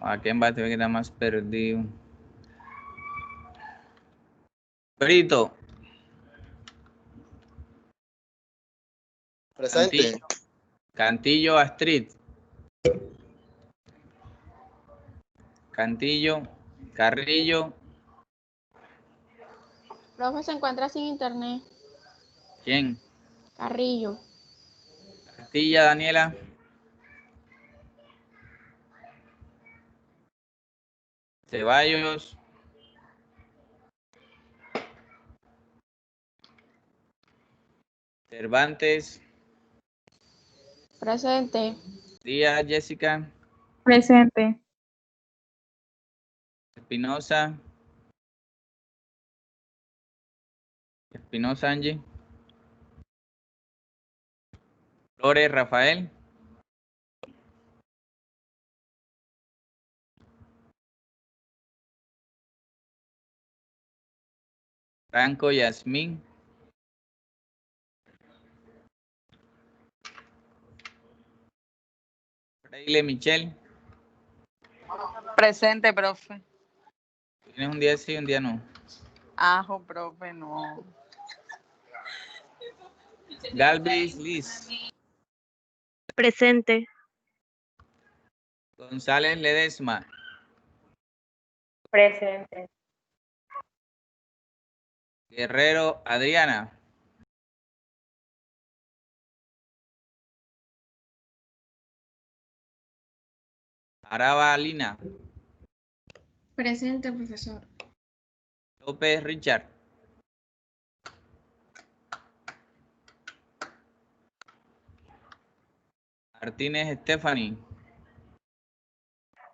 ¿A quién va a tener que estar más perdido? Brito. Presente. Cantillo Astrid. Cantillo. Carrillo. Profe, se encuentra sin internet. ¿Quién? Carrillo. Castilla, Daniela. Ceballos. Cervantes. Presente. Díaz, Jessica. Presente. Espinosa. Espinosa, Angie. Flores, Rafael. Franco, Yasmín. Freile, Michelle. Presente, profe. Tienes un día sí, un día no. Ajo, profe, no. Galvis, Liz. Presente. González, Ledesma. Presente. Guerrero, Adriana. Araba, Lina. Presente, profesor. López, Richard. Martínez, Stephanie.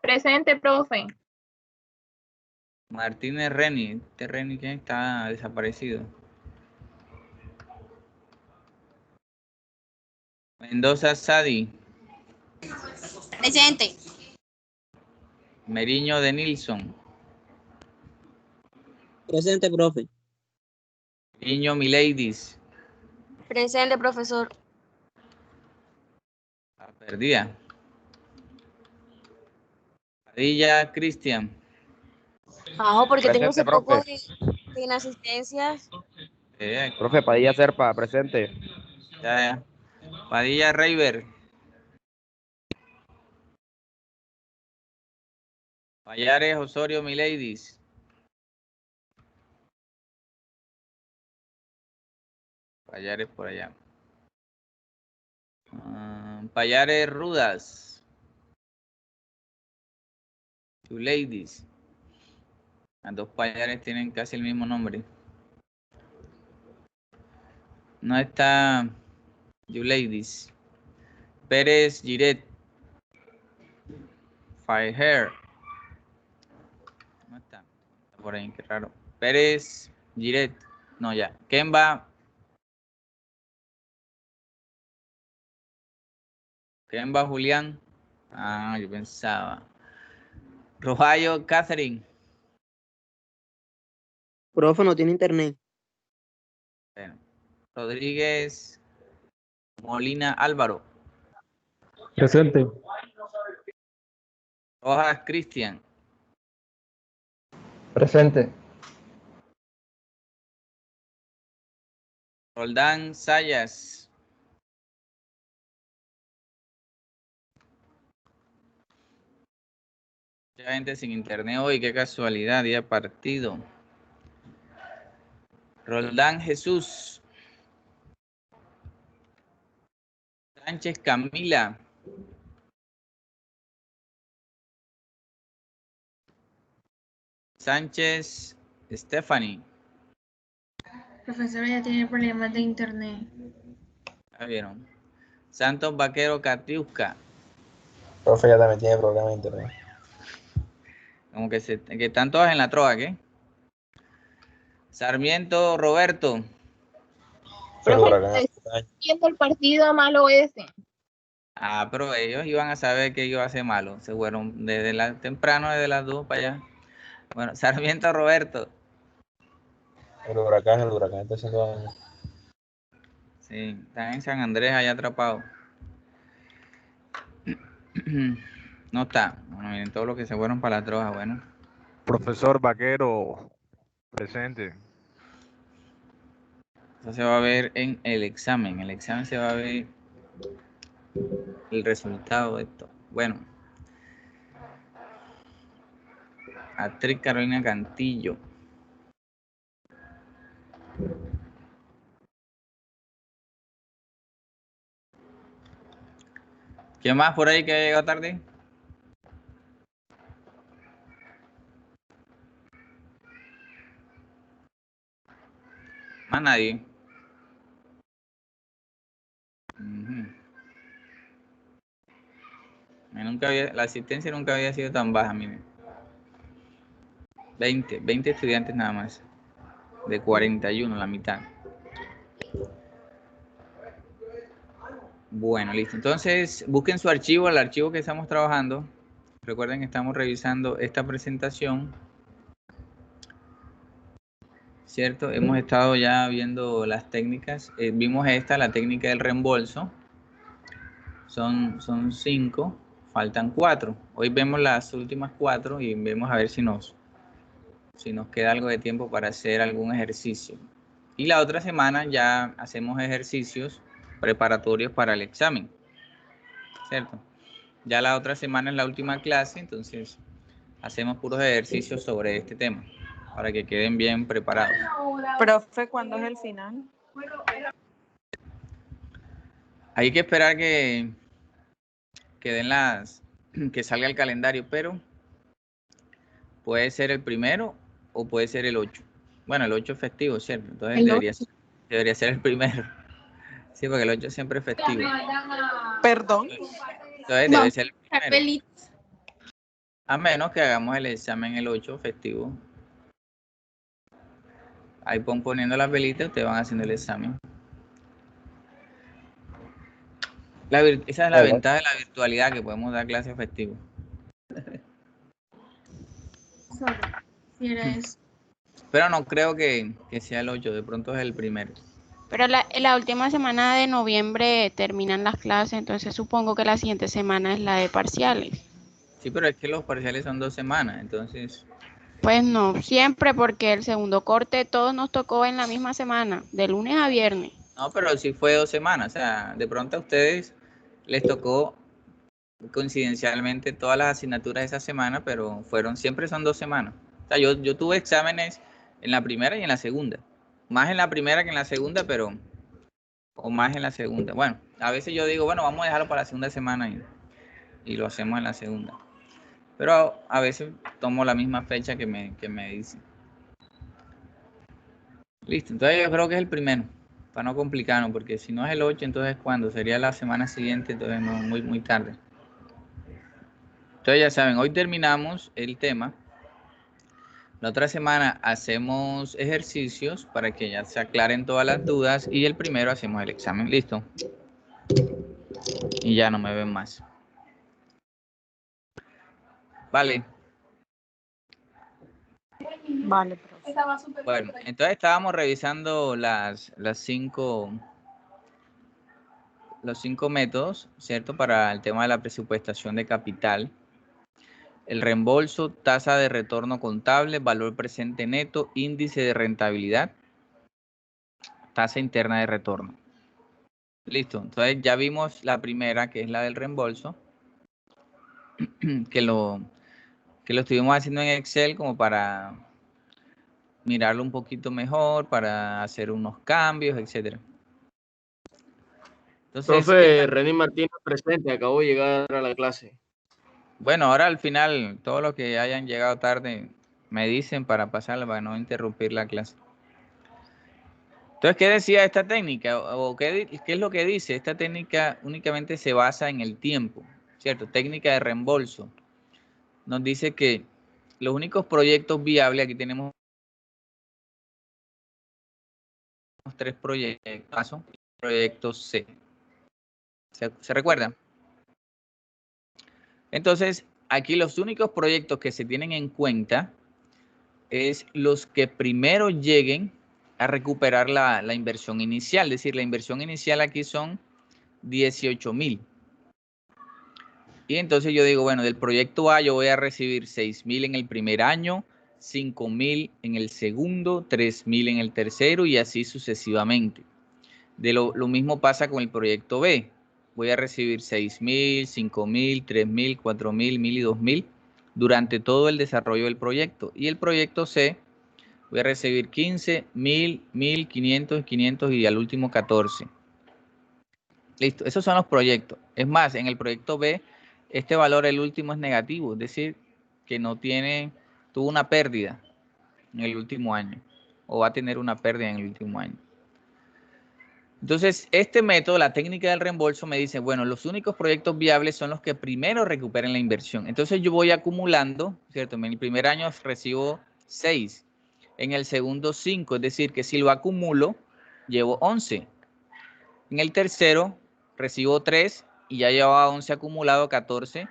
Presente, profe. Martínez, Reni. Este Reni que está desaparecido. Mendoza, Sadi. Presente. Meriño, de Nilsson. Presente, profe. Meriño, Mileidis. Presente, profesor. La perdida. Padilla, Cristian. Ajo, porque tengo Presente, ese poco profe. de inasistencias. Profe, Padilla Serpa, presente. Ya. Padilla, Reiber. Payares, Osorio, Mileidis. Payares por allá. Payares, Rudas. Yuleidis. Las dos Payares tienen casi el mismo nombre. No está Yuleidis. Pérez, Giret. Firehair. No está. Está por ahí, qué raro. Pérez, Giret. No, ya. Kemba. Kemba, Julián. Ah, yo pensaba. Rojayo, Catherine. Profe, no tiene internet. Bueno. Rodríguez, Molina, Álvaro. Presente. Rojas, Cristian. Presente. Roldán, Sayas. Mucha gente sin internet hoy, qué casualidad, día partido. Roldán, Jesús. Sánchez, Camila. Sánchez, Stephanie. Profesor, ya tiene problemas de internet. Ya vieron. Santos, Vaquero, Katiuska. Profe, ya también tiene problema de internet. Como que están todas en la trova, ¿qué? Sarmiento, Roberto. Profe, viendo el partido malo ese. Ah, pero ellos iban a saber que iba a ser malo. Se fueron temprano, desde las 2 para allá. Bueno, Sarmiento, Roberto. El huracán está haciendo daño. Sí, están en San Andrés allá atrapados. No está. Bueno, miren, todos los que se fueron para la troja, bueno. Profesor Vaquero, presente. Eso se va a ver en el examen. En el examen se va a ver el resultado de esto. Bueno. Actriz Carolina Cantillo. ¿Quién más por ahí que ha llegado tarde? Más nadie. La asistencia nunca había sido tan baja, miren. 20 estudiantes nada más. De 41, la mitad. Bueno, listo. Entonces, busquen su archivo, el archivo que estamos trabajando. Recuerden que estamos revisando esta presentación. ¿Cierto? Hemos estado ya viendo las técnicas. Vimos la técnica del reembolso. Son 5, faltan 4. Hoy vemos las últimas 4 y vemos a ver si nos queda algo de tiempo para hacer algún ejercicio. Y la otra semana ya hacemos ejercicios preparatorios para el examen, ¿cierto? Ya la otra semana es la última clase, entonces hacemos puros ejercicios sobre este tema para que queden bien preparados. Profe, ¿cuándo es el final? Hay que esperar que salga el calendario, pero puede ser el 1 o puede ser el 8. Bueno, el 8 es festivo, ¿cierto? Entonces debería ser el 1. Sí, porque el 8 siempre es festivo. Perdón. Entonces debe ser el 1. A menos que hagamos el examen el 8 festivo. Ahí poniendo las velitas, ustedes van haciendo el examen. Esa es la ventaja de la virtualidad, que podemos dar clases festivas. Si era eso. Pero no creo que sea el 8, de pronto es el 1. Pero la última semana de noviembre terminan las clases, entonces supongo que la siguiente semana es la de parciales. Sí, pero es que los parciales son 2 semanas, entonces... Pues no, siempre, porque el segundo corte todos nos tocó en la misma semana, de lunes a viernes. No, pero sí fue 2 semanas, o sea, de pronto a ustedes les tocó coincidencialmente todas las asignaturas esa semana, pero siempre son 2 semanas. O sea, yo tuve exámenes en la primera y en la segunda. Más en la primera que en la segunda, o más en la segunda. Bueno, a veces yo digo, bueno, vamos a dejarlo para la segunda semana y lo hacemos en la segunda. Pero a veces tomo la misma fecha que me dicen. Listo, entonces yo creo que es el 1, para no complicarnos, porque si no es el 8, entonces ¿cuándo? Sería la semana siguiente, entonces no, muy tarde. Entonces ya saben, hoy terminamos el tema. La otra semana hacemos ejercicios para que ya se aclaren todas las dudas y el 1 hacemos el examen. ¿Listo? Y ya no me ven más. Vale. Vale, profe. Bueno, entonces estábamos revisando los 5 métodos, ¿cierto? Para el tema de la presupuestación de capital. El reembolso, tasa de retorno contable, valor presente neto, índice de rentabilidad, tasa interna de retorno. Listo, entonces ya vimos la primera, que es la del reembolso, que lo estuvimos haciendo en Excel como para mirarlo un poquito mejor, para hacer unos cambios, etc. Entonces, Profe, René Martínez presente, acabo de llegar a la clase. Bueno, ahora al final, todos los que hayan llegado tarde me dicen para pasarla, para no interrumpir la clase. Entonces, ¿qué decía esta técnica? ¿O qué es lo que dice? Esta técnica únicamente se basa en el tiempo, ¿cierto? Técnica de reembolso. Nos dice que los únicos proyectos viables, aquí tenemos 3 proyectos, proyecto C. ¿Se recuerdan? Entonces, aquí los únicos proyectos que se tienen en cuenta es los que primero lleguen a recuperar la inversión inicial. Es decir, la inversión inicial aquí son 18,000. Y entonces yo digo, bueno, del proyecto A yo voy a recibir 6.000 en el primer año, 5.000 en el segundo, 3.000 en el tercero y así sucesivamente. Lo mismo pasa con el proyecto B. Voy a recibir 6.000, 5.000, 3.000, 4.000, 1.000 y 2.000 durante todo el desarrollo del proyecto. Y el proyecto C, voy a recibir 15, 1.000, 1.000, 500, 500 y al último 14. Listo, esos son los proyectos. Es más, en el proyecto B, este valor, el último, es negativo, es decir, que tuvo una pérdida en el último año, o va a tener una pérdida en el último año. Entonces, este método, la técnica del reembolso, me dice, bueno, los únicos proyectos viables son los que primero recuperen la inversión. Entonces, yo voy acumulando, ¿cierto? En el primer año recibo 6, en el segundo 5, es decir, que si lo acumulo, llevo 11. En el tercero recibo 3 y ya llevaba 11 acumulado, 14.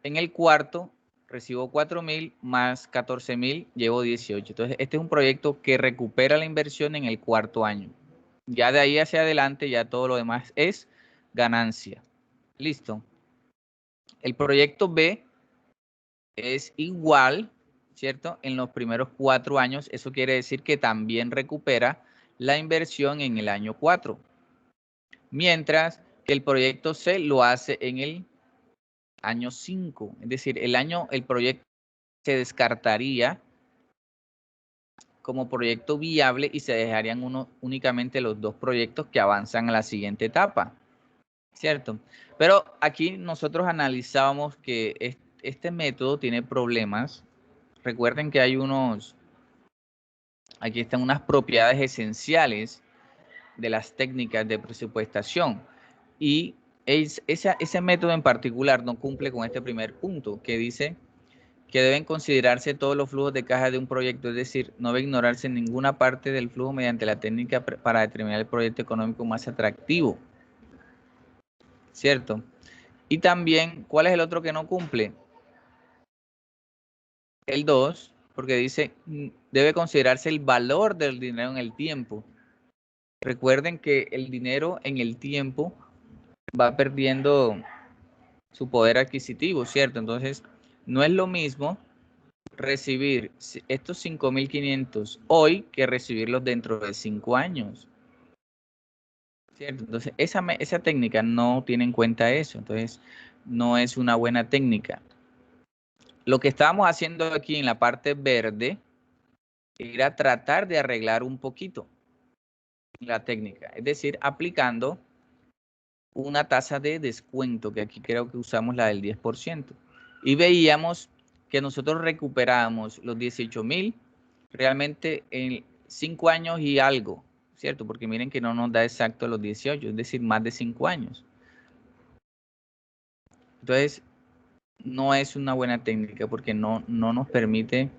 En el cuarto recibo 4.000 más 14.000, llevo 18. Entonces, este es un proyecto que recupera la inversión en el cuarto año. Ya de ahí hacia adelante, ya todo lo demás es ganancia. Listo. El proyecto B es igual, ¿cierto? En los primeros 4 años, eso quiere decir que también recupera la inversión en el año 4. Mientras que el proyecto C lo hace en el año 5. Es decir, el proyecto se descartaría como proyecto viable y se dejarían únicamente los 2 proyectos que avanzan a la siguiente etapa, ¿cierto? Pero aquí nosotros analizábamos que este método tiene problemas. Recuerden que aquí están unas propiedades esenciales de las técnicas de presupuestación y ese método en particular no cumple con este primer punto que dice que deben considerarse todos los flujos de caja de un proyecto, es decir, no debe ignorarse ninguna parte del flujo mediante la técnica para determinar el proyecto económico más atractivo, ¿cierto? Y también, ¿cuál es el otro que no cumple? El 2, porque dice, debe considerarse el valor del dinero en el tiempo. Recuerden que el dinero en el tiempo va perdiendo su poder adquisitivo, ¿cierto? Entonces, no es lo mismo recibir estos 5.500 hoy que recibirlos dentro de 5 años. ¿Cierto? Entonces, esa técnica no tiene en cuenta eso. Entonces, no es una buena técnica. Lo que estábamos haciendo aquí en la parte verde era tratar de arreglar un poquito la técnica. Es decir, aplicando una tasa de descuento, que aquí creo que usamos la del 10%. Y veíamos que nosotros recuperábamos los 18.000 realmente en 5 años y algo, ¿cierto? Porque miren que no nos da exacto los 18, es decir, más de 5 años. Entonces, no es una buena técnica porque no nos permite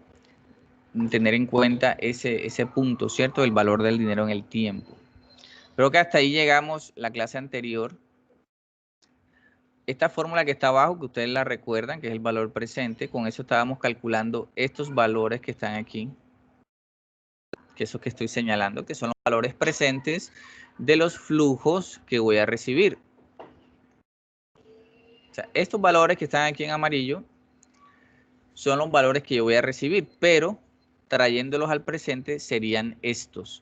tener en cuenta ese punto, ¿cierto? El valor del dinero en el tiempo. Creo que hasta ahí llegamos la clase anterior. Esta fórmula que está abajo, que ustedes la recuerdan, que es el valor presente, con eso estábamos calculando estos valores que están aquí, que esos que estoy señalando, que son los valores presentes de los flujos que voy a recibir. O sea, estos valores que están aquí en amarillo son los valores que yo voy a recibir, pero trayéndolos al presente serían estos,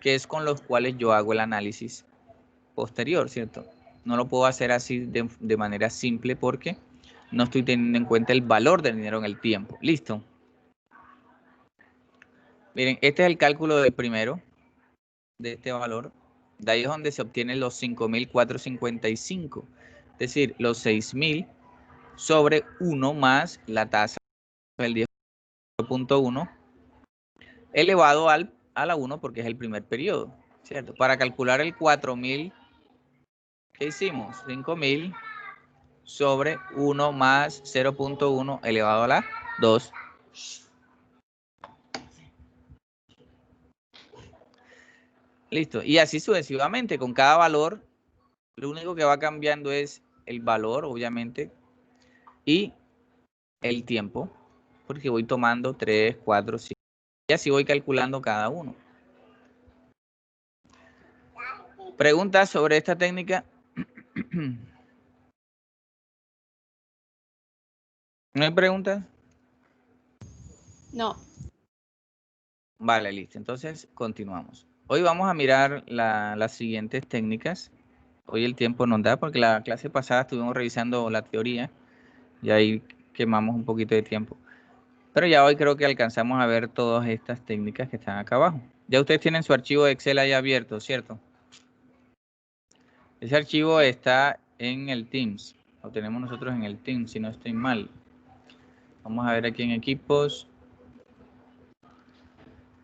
que es con los cuales yo hago el análisis posterior, ¿cierto? No lo puedo hacer así de manera simple porque no estoy teniendo en cuenta el valor del dinero en el tiempo. ¿Listo? Miren, este es el cálculo del primero, de este valor. De ahí es donde se obtienen los 5.455. Es decir, los 6.000 sobre 1 más la tasa del 10.1 elevado a la 1 porque es el primer periodo, ¿cierto? Para calcular el 4.000, ¿qué hicimos? 5.000 sobre 1 más 0.1 elevado a la 2. Listo. Y así sucesivamente, con cada valor, lo único que va cambiando es el valor, obviamente, y el tiempo, porque voy tomando 3, 4, 5, y así voy calculando cada uno. ¿Preguntas sobre esta técnica? ¿No hay preguntas? No. Vale, listo. Entonces, continuamos. Hoy vamos a mirar las siguientes técnicas. Hoy el tiempo nos da porque la clase pasada estuvimos revisando la teoría y ahí quemamos un poquito de tiempo. Pero ya hoy creo que alcanzamos a ver todas estas técnicas que están acá abajo. Ya ustedes tienen su archivo de Excel ahí abierto, ¿cierto? Ese archivo está en el Teams. Lo tenemos nosotros en el Teams, si no estoy mal. Vamos a ver aquí en equipos.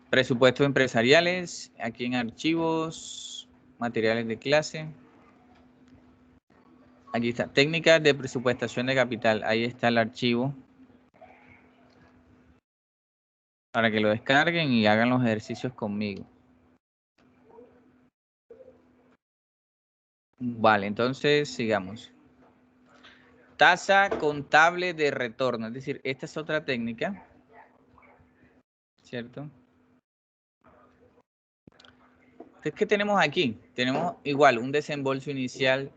Presupuestos empresariales. Aquí en archivos. Materiales de clase. Aquí está. Técnicas de presupuestación de capital. Ahí está el archivo. Para que lo descarguen y hagan los ejercicios conmigo. Vale, entonces sigamos. Tasa contable de retorno. Es decir, esta es otra técnica. ¿Cierto? Entonces, ¿qué tenemos aquí? Tenemos igual un desembolso inicial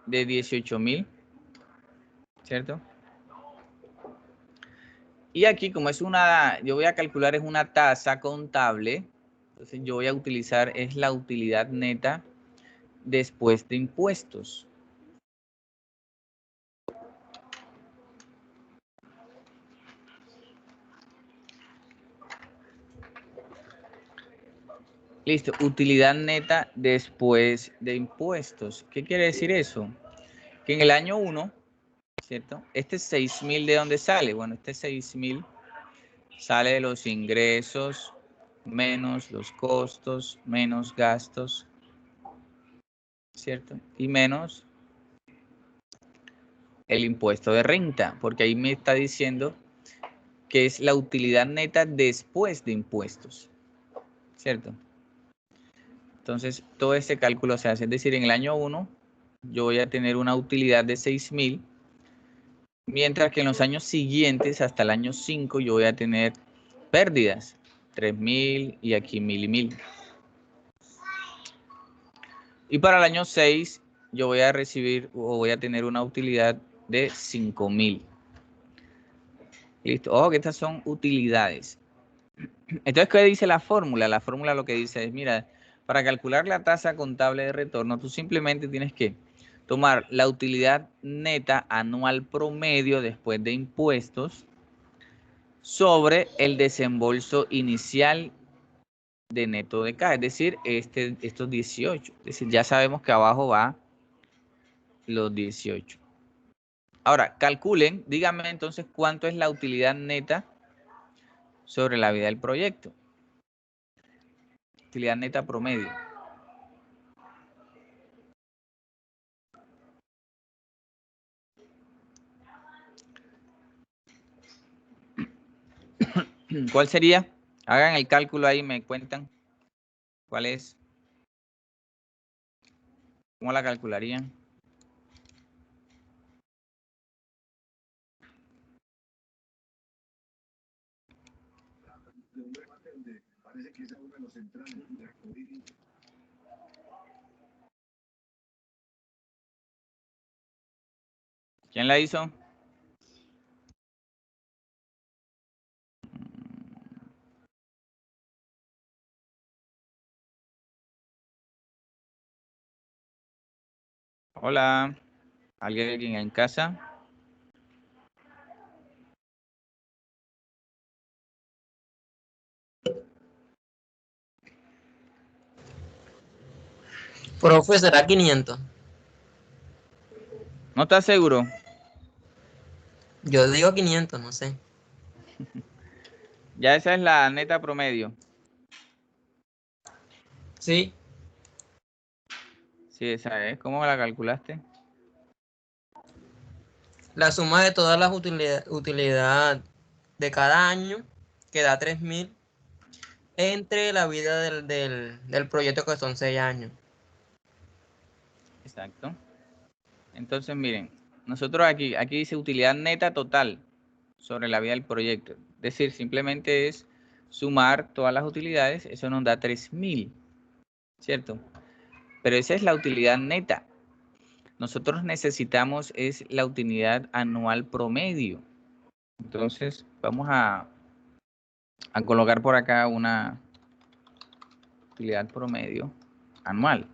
de 18,000. ¿Cierto? Y aquí, como es yo voy a calcular es una tasa contable. Entonces, yo voy a utilizar, es la utilidad neta después de impuestos. Listo, utilidad neta después de impuestos. ¿Qué quiere decir eso? Que en el año 1, ¿cierto? Este 6,000, ¿de dónde sale? Bueno, este 6,000 sale de los ingresos menos los costos, menos gastos, ¿cierto? Y menos el impuesto de renta, porque ahí me está diciendo que es la utilidad neta después de impuestos, ¿cierto? Entonces, todo ese cálculo se hace, es decir, en el año 1 yo voy a tener una utilidad de 6,000, mientras que en los años siguientes, hasta el año 5, yo voy a tener pérdidas, 3,000 y aquí 1,000 y 1,000. Y para el año 6, yo voy a recibir o voy a tener una utilidad de 5,000. Listo. Ojo que estas son utilidades. Entonces, ¿qué dice la fórmula? La fórmula lo que dice es, mira, para calcular la tasa contable de retorno, tú simplemente tienes que tomar la utilidad neta anual promedio después de impuestos sobre el desembolso inicial de neto de caja, es decir, estos 18. Es decir, ya sabemos que abajo va los 18. Ahora, calculen, díganme entonces cuánto es la utilidad neta sobre la vida del proyecto. Utilidad neta promedio. ¿Cuál sería? Hagan el cálculo ahí y me cuentan cuál es. ¿Cómo la calcularían? ¿Quién la hizo? Hola. ¿Alguien en casa? Profe, será 500. ¿No estás seguro? Yo digo 500, no sé. Ya esa es la neta promedio. Sí. Sí, esa es. ¿Cómo la calculaste? La suma de todas las utilidades de cada año, que da 3,000, entre la vida del proyecto, que son 6 años. Exacto. Entonces, miren, nosotros aquí dice utilidad neta total sobre la vida del proyecto. Es decir, simplemente es sumar todas las utilidades, eso nos da 3,000, ¿cierto? Pero esa es la utilidad neta. Nosotros necesitamos es la utilidad anual promedio. Entonces, vamos a colocar por acá una utilidad promedio anual.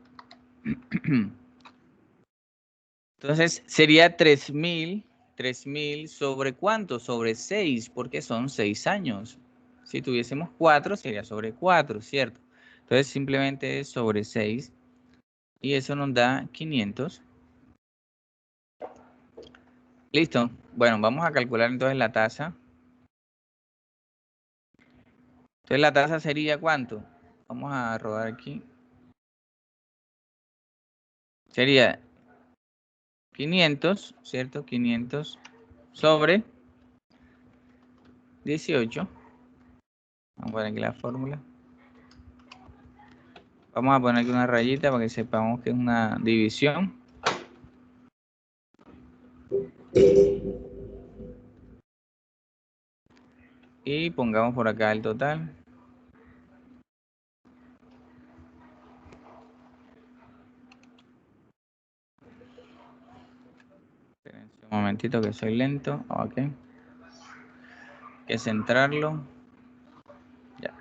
Entonces, sería 3.000 sobre ¿cuánto? Sobre 6, porque son 6 años. Si tuviésemos 4, sería sobre 4, ¿cierto? Entonces, simplemente es sobre 6. Y eso nos da 500. Listo. Bueno, vamos a calcular entonces la tasa. Entonces, la tasa sería ¿cuánto? Vamos a rodar aquí. Sería 500, ¿cierto? 500 sobre 18. Vamos a poner aquí la fórmula. Vamos a poner aquí una rayita para que sepamos que es una división. Y pongamos por acá el total. Espérense un momentito que soy lento. Ok. Hay que centrarlo. Ya.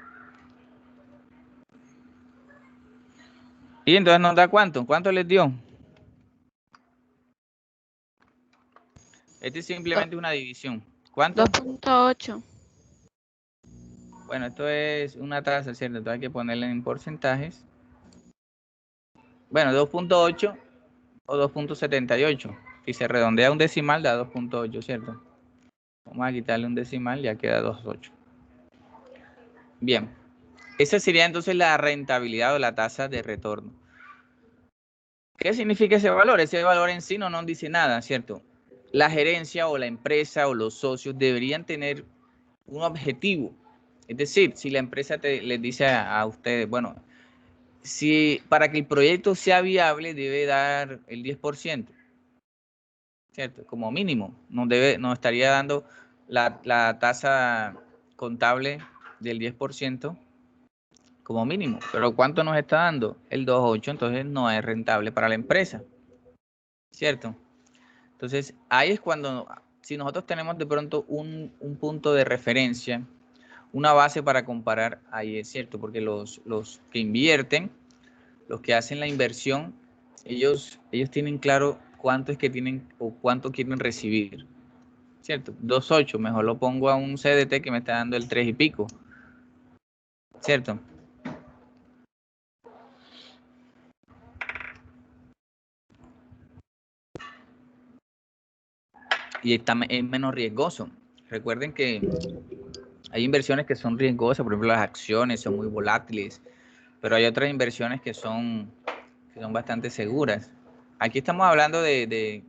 Y entonces nos da ¿cuánto? ¿Cuánto les dio? Este es simplemente una división. ¿Cuánto? 2.8. Bueno, esto es una tasa, ¿cierto? Entonces hay que ponerle en porcentajes. Bueno, 2.8 o 2.78. Si se redondea un decimal da 2.8, ¿cierto? Vamos a quitarle un decimal, ya queda 2.8. Bien. Esa sería entonces la rentabilidad o la tasa de retorno. ¿Qué significa ese valor? Ese valor en sí no nos dice nada, ¿cierto? La gerencia o la empresa o los socios deberían tener un objetivo. Es decir, si la empresa les dice a ustedes, bueno, si para que el proyecto sea viable debe dar el 10%, ¿cierto? Como mínimo, nos estaría dando la tasa contable del 10% como mínimo. Pero ¿cuánto nos está dando? El 2.8, entonces no es rentable para la empresa, ¿cierto? Entonces, ahí es cuando, si nosotros tenemos de pronto un punto de referencia, una base para comparar, ahí es cierto, porque los que invierten, los que hacen la inversión, ellos tienen claro cuánto es que tienen o cuánto quieren recibir, ¿cierto? 2.8, mejor lo pongo a un CDT que me está dando el 3 y pico, ¿cierto? Y es menos riesgoso. Recuerden que hay inversiones que son riesgosas, por ejemplo, las acciones son muy volátiles, pero hay otras inversiones que son bastante seguras. Aquí estamos hablando de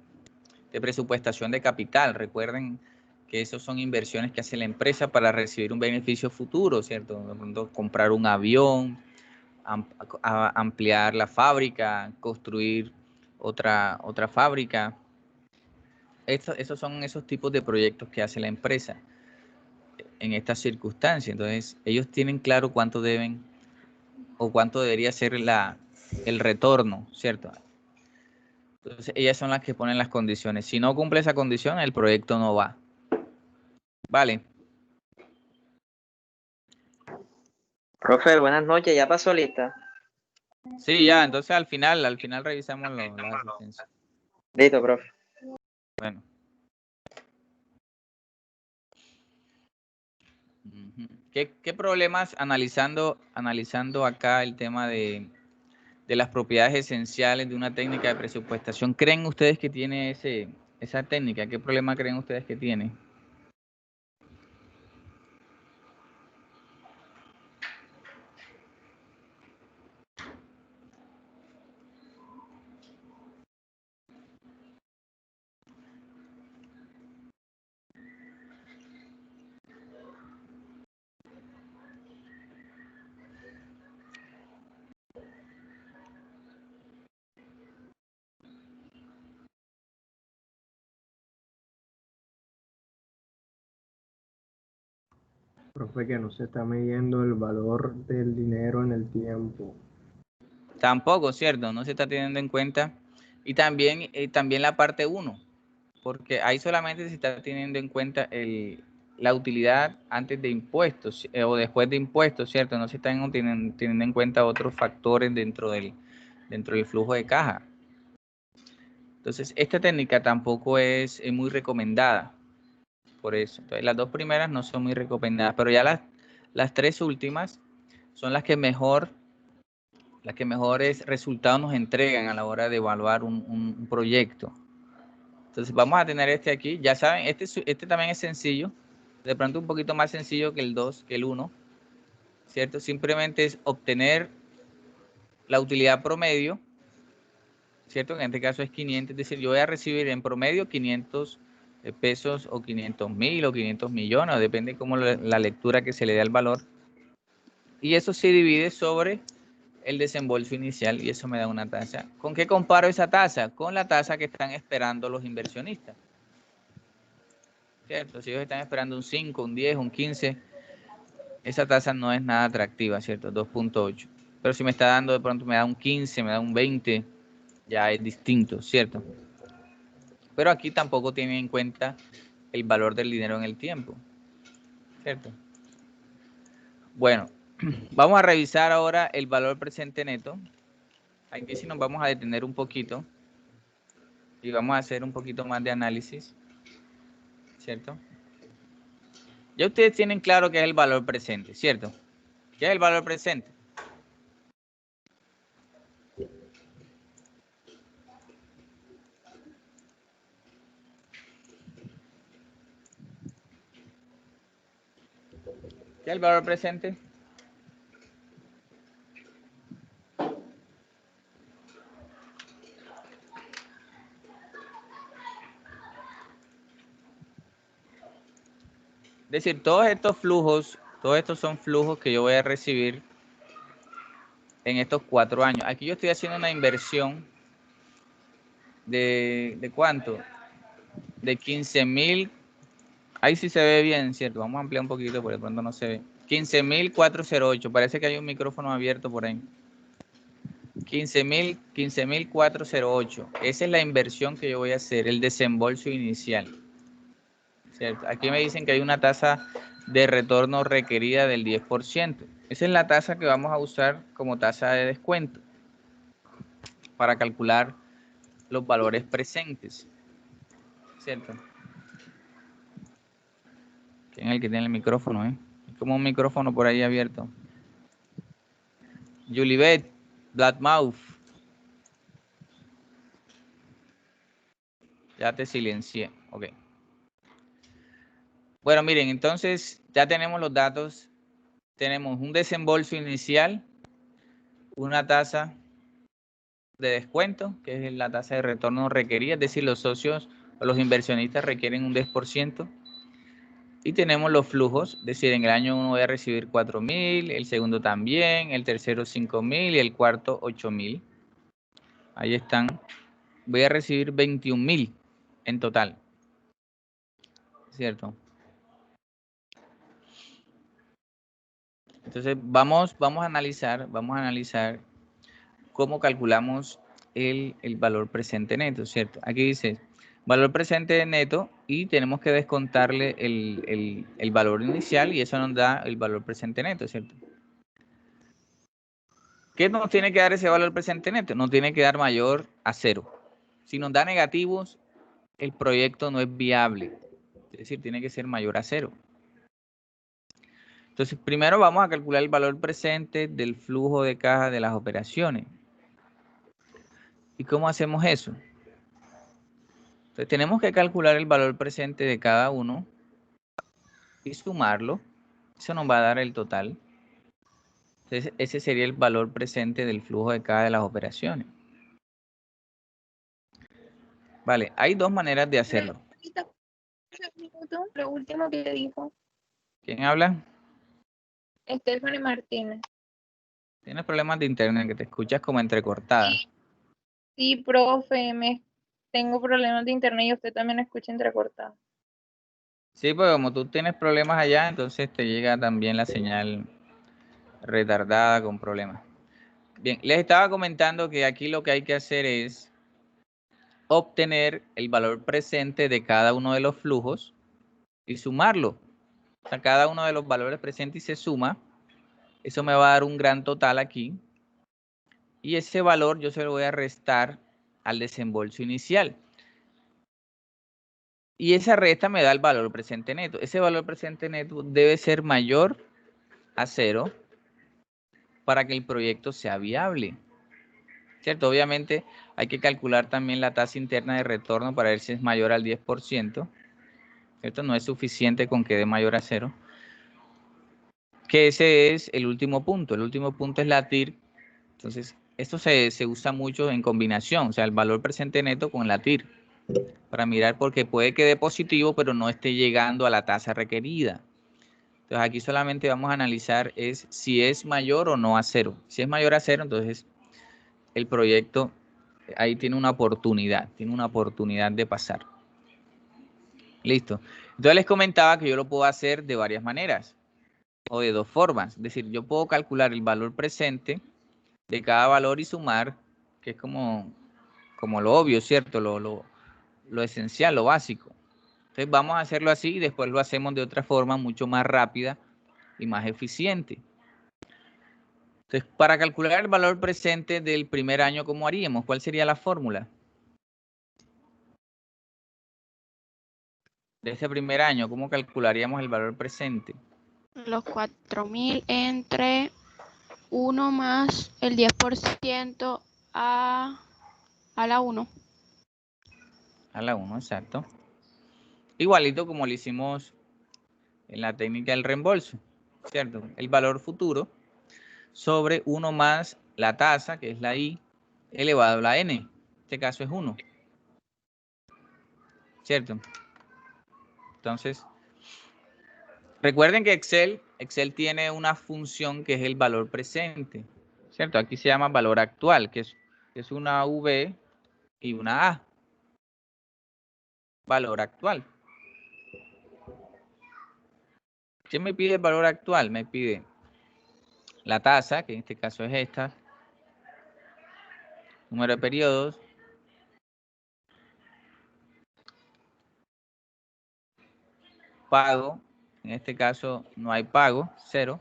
presupuestación de capital. Recuerden que esas son inversiones que hace la empresa para recibir un beneficio futuro, ¿cierto? De pronto comprar un avión, ampliar la fábrica, construir otra fábrica. Esos son esos tipos de proyectos que hace la empresa en estas circunstancias. Entonces, ellos tienen claro cuánto deben o cuánto debería ser el retorno, ¿cierto? Entonces, ellas son las que ponen las condiciones. Si no cumple esa condición, el proyecto no va. Vale. Profe, buenas noches, ¿ya pasó lista? Sí, ya, entonces al final revisamos las asistencias. Listo, profe. Bueno. ¿Qué problemas analizando acá el tema de las propiedades esenciales de una técnica de presupuestación creen ustedes que tiene esa técnica? ¿Qué problema creen ustedes que tiene? Profe, que no se está midiendo el valor del dinero en el tiempo. Tampoco, ¿cierto? No se está teniendo en cuenta. Y también la parte 1. porque ahí solamente se está teniendo en cuenta la utilidad antes de impuestos o después de impuestos, ¿cierto? No se están teniendo en cuenta otros factores dentro del flujo de caja. Entonces, esta técnica tampoco es muy recomendada, por eso. Entonces, las dos primeras no son muy recomendadas, pero ya las tres últimas son las que mejores resultados nos entregan a la hora de evaluar un proyecto. Entonces, vamos a tener este aquí. Ya saben, este también es sencillo, de pronto un poquito más sencillo que el 2, que el 1, ¿cierto? Simplemente es obtener la utilidad promedio, ¿cierto? En este caso es 500, es decir, yo voy a recibir en promedio 500 pesos o 500.000 o 500 millones, depende cómo la lectura que se le dé al valor. Y eso se divide sobre el desembolso inicial y eso me da una tasa. ¿Con qué comparo esa tasa? Con la tasa que están esperando los inversionistas, ¿cierto? Si ellos están esperando un 5, un 10, un 15, esa tasa no es nada atractiva, ¿cierto? 2.8. Pero si me está dando, de pronto me da un 15, me da un 20, ya es distinto, ¿cierto? Pero aquí tampoco tienen en cuenta el valor del dinero en el tiempo, ¿cierto? Bueno, vamos a revisar ahora el valor presente neto. Aquí sí nos vamos a detener un poquito y vamos a hacer un poquito más de análisis, ¿cierto? Ya ustedes tienen claro qué es el valor presente, ¿cierto? ¿Qué es el valor presente? ¿Qué es el valor presente? Es decir, todos estos son flujos que yo voy a recibir en estos 4 años. Aquí yo estoy haciendo una inversión ¿de cuánto? De 15.000. Ahí sí se ve bien, ¿cierto? Vamos a ampliar un poquito porque de pronto no se ve. 15.408. Parece que hay un micrófono abierto por ahí. 15.408. Esa es la inversión que yo voy a hacer, el desembolso inicial, ¿cierto? Aquí me dicen que hay una tasa de retorno requerida del 10%. Esa es la tasa que vamos a usar como tasa de descuento para calcular los valores presentes, ¿cierto? ¿Quién es el que tiene el micrófono, Hay como un micrófono por ahí abierto. Julibet, Blackmouth. Ya te silencié. Ok. Bueno, miren, entonces ya tenemos los datos. Tenemos un desembolso inicial, una tasa de descuento, que es la tasa de retorno requerida, es decir, los socios o los inversionistas requieren un 10%. Y tenemos los flujos, es decir, en el año 1 voy a recibir 4.000, el segundo también, el tercero 5.000 y el cuarto 8.000. Ahí están. Voy a recibir 21.000 en total, ¿cierto? Entonces vamos a analizar cómo calculamos el valor presente neto, ¿cierto? Aquí dice valor presente neto y tenemos que descontarle el valor inicial y eso nos da el valor presente neto, ¿cierto? ¿Qué nos tiene que dar ese valor presente neto? Nos tiene que dar mayor a 0. Si nos da negativos, el proyecto no es viable. Es decir, tiene que ser mayor a 0. Entonces, primero vamos a calcular el valor presente del flujo de caja de las operaciones. ¿Y cómo hacemos eso? Entonces, tenemos que calcular el valor presente de cada uno y sumarlo. Eso nos va a dar el total. Entonces, ese sería el valor presente del flujo de caja de las operaciones. Vale, hay dos maneras de hacerlo. Lo último que dijo. ¿Quién habla? Stephanie Martínez. Tienes problemas de internet, que te escuchas como entrecortada. Sí, profe, tengo problemas de internet y usted también escucha entrecortado. Sí, pues como tú tienes problemas allá, entonces te llega también la señal retardada con problemas. Bien, les estaba comentando que aquí lo que hay que hacer es obtener el valor presente de cada uno de los flujos y sumarlo. O sea, cada uno de los valores presentes y se suma. Eso me va a dar un gran total aquí. Y ese valor yo se lo voy a restar al desembolso inicial. Y esa resta me da el valor presente neto. Ese valor presente neto debe ser mayor a 0 para que el proyecto sea viable. ¿Cierto? Obviamente hay que calcular también la tasa interna de retorno para ver si es mayor al 10%. ¿Cierto? No es suficiente con que dé mayor a 0. Que ese es el último punto. El último punto es la TIR. Entonces, esto se usa mucho en combinación. O sea, el valor presente neto con la TIR. Para mirar porque puede que dé positivo, pero no esté llegando a la tasa requerida. Entonces, aquí solamente vamos a analizar es si es mayor o no a 0. Si es mayor a 0, entonces el proyecto ahí tiene una oportunidad de pasar. Listo. Entonces les comentaba que yo lo puedo hacer de varias maneras o de dos formas. Es decir, yo puedo calcular el valor presente de cada valor y sumar, que es como lo obvio, ¿cierto? Lo esencial, lo básico. Entonces vamos a hacerlo así y después lo hacemos de otra forma mucho más rápida y más eficiente. Entonces, para calcular el valor presente del primer año, ¿cómo haríamos? ¿Cuál sería la fórmula? De ese primer año, ¿cómo calcularíamos el valor presente? Los 4.000 entre 1 más el 10% a la 1. A la 1, exacto. Igualito como lo hicimos en la técnica del reembolso, ¿cierto? El valor futuro sobre 1 más la tasa, que es la I, elevado a la N. En este caso es 1. ¿Cierto? Entonces, recuerden que Excel tiene una función que es el valor presente, ¿cierto? Aquí se llama valor actual, que es una V y una A. Valor actual. ¿Qué me pide el valor actual? Me pide la tasa, que en este caso es esta, número de periodos, pago, en este caso no hay pago, 0,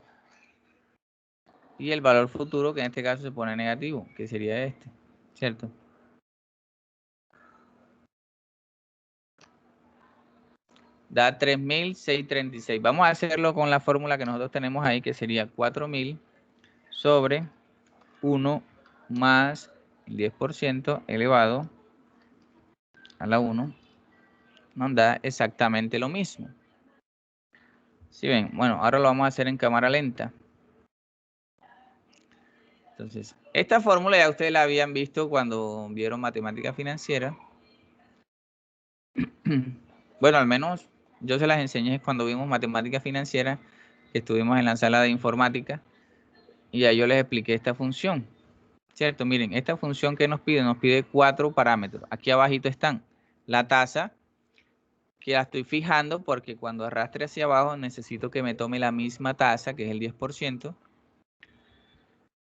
y el valor futuro, que en este caso se pone negativo, que sería este, ¿cierto? Da 3.636. Vamos a hacerlo con la fórmula que nosotros tenemos ahí, que sería 4.000 sobre 1 más el 10% elevado a la 1. Nos da exactamente lo mismo. ¿Sí ven? Bueno, ahora lo vamos a hacer en cámara lenta. Entonces, esta fórmula ya ustedes la habían visto cuando vieron matemática financiera. Bueno, al menos yo se las enseñé cuando vimos matemática financiera, que estuvimos en la sala de informática, y ahí yo les expliqué esta función. ¿Cierto? Miren, esta función que nos pide 4 parámetros. Aquí abajito están la tasa, que la estoy fijando porque cuando arrastre hacia abajo necesito que me tome la misma tasa, que es el 10%.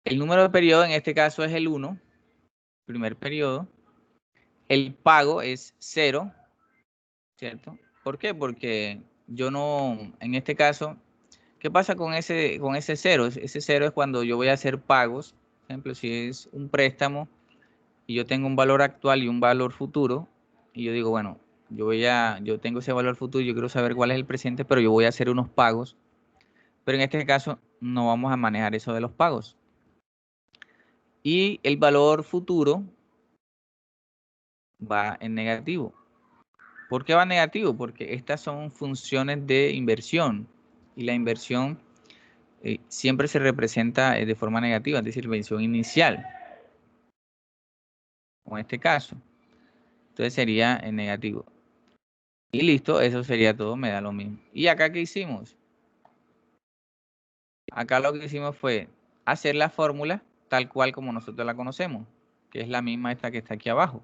El número de periodo en este caso es el 1, primer periodo. El pago es 0, ¿cierto? ¿Por qué? Porque yo no, en este caso, ¿qué pasa con ese 0? Ese 0 es cuando yo voy a hacer pagos. Por ejemplo, si es un préstamo y yo tengo un valor actual y un valor futuro, y yo digo, bueno, yo tengo ese valor futuro, yo quiero saber cuál es el presente, pero yo voy a hacer unos pagos. Pero en este caso no vamos a manejar eso de los pagos. Y el valor futuro va en negativo. ¿Por qué va en negativo? Porque estas son funciones de inversión. Y la inversión siempre se representa de forma negativa, es decir, inversión inicial. Como en este caso. Entonces sería en negativo. Y listo, eso sería todo, me da lo mismo. ¿Y acá qué hicimos? Acá lo que hicimos fue hacer la fórmula tal cual como nosotros la conocemos, que es la misma esta que está aquí abajo.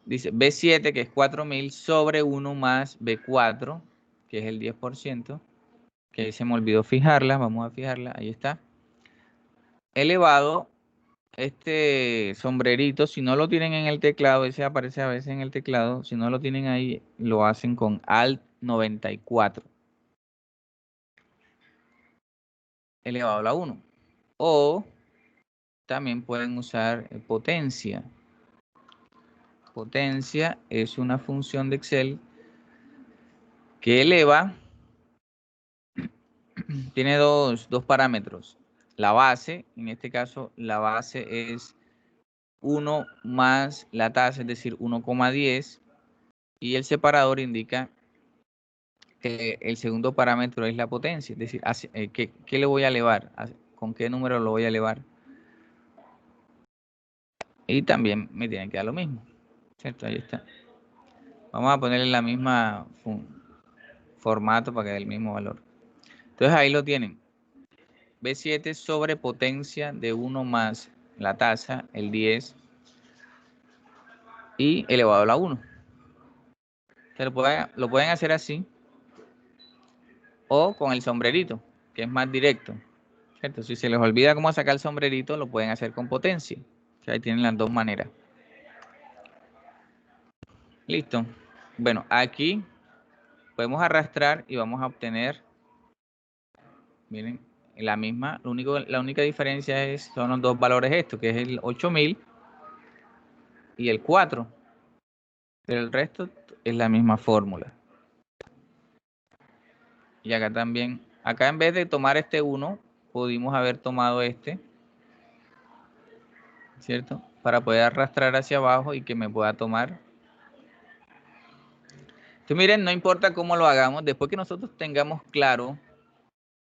Dice B7, que es 4.000 sobre 1 más B4, que es el 10%, que ahí se me olvidó fijarla, vamos a fijarla, ahí está. Elevado este sombrerito, si no lo tienen en el teclado, ese aparece a veces en el teclado, si no lo tienen ahí, lo hacen con Alt 94 elevado a la 1. O también pueden usar potencia. Potencia es una función de Excel que eleva, tiene dos parámetros. La base, en este caso la base es 1 más la tasa, es decir, 1,10. Y el separador indica que el segundo parámetro es la potencia, es decir, ¿qué le voy a elevar? ¿Con qué número lo voy a elevar? Y también me tiene que dar lo mismo, ¿cierto? Ahí está. Vamos a ponerle la misma formato para que dé el mismo valor. Entonces ahí lo tienen. B7 sobre potencia de 1 más la tasa, el 10, y elevado a la 1. Lo pueden hacer así. O con el sombrerito, que es más directo, ¿cierto? Si se les olvida cómo sacar el sombrerito, lo pueden hacer con potencia. O sea, ahí tienen las dos maneras. Listo. Bueno, aquí podemos arrastrar y vamos a obtener, miren, la misma. La única diferencia son los dos valores estos, que es el 8000 y el 4. Pero el resto es la misma fórmula. Y acá también, acá en vez de tomar este 1, pudimos haber tomado este, ¿cierto? Para poder arrastrar hacia abajo y que me pueda tomar. Entonces, miren, no importa cómo lo hagamos, después que nosotros tengamos claro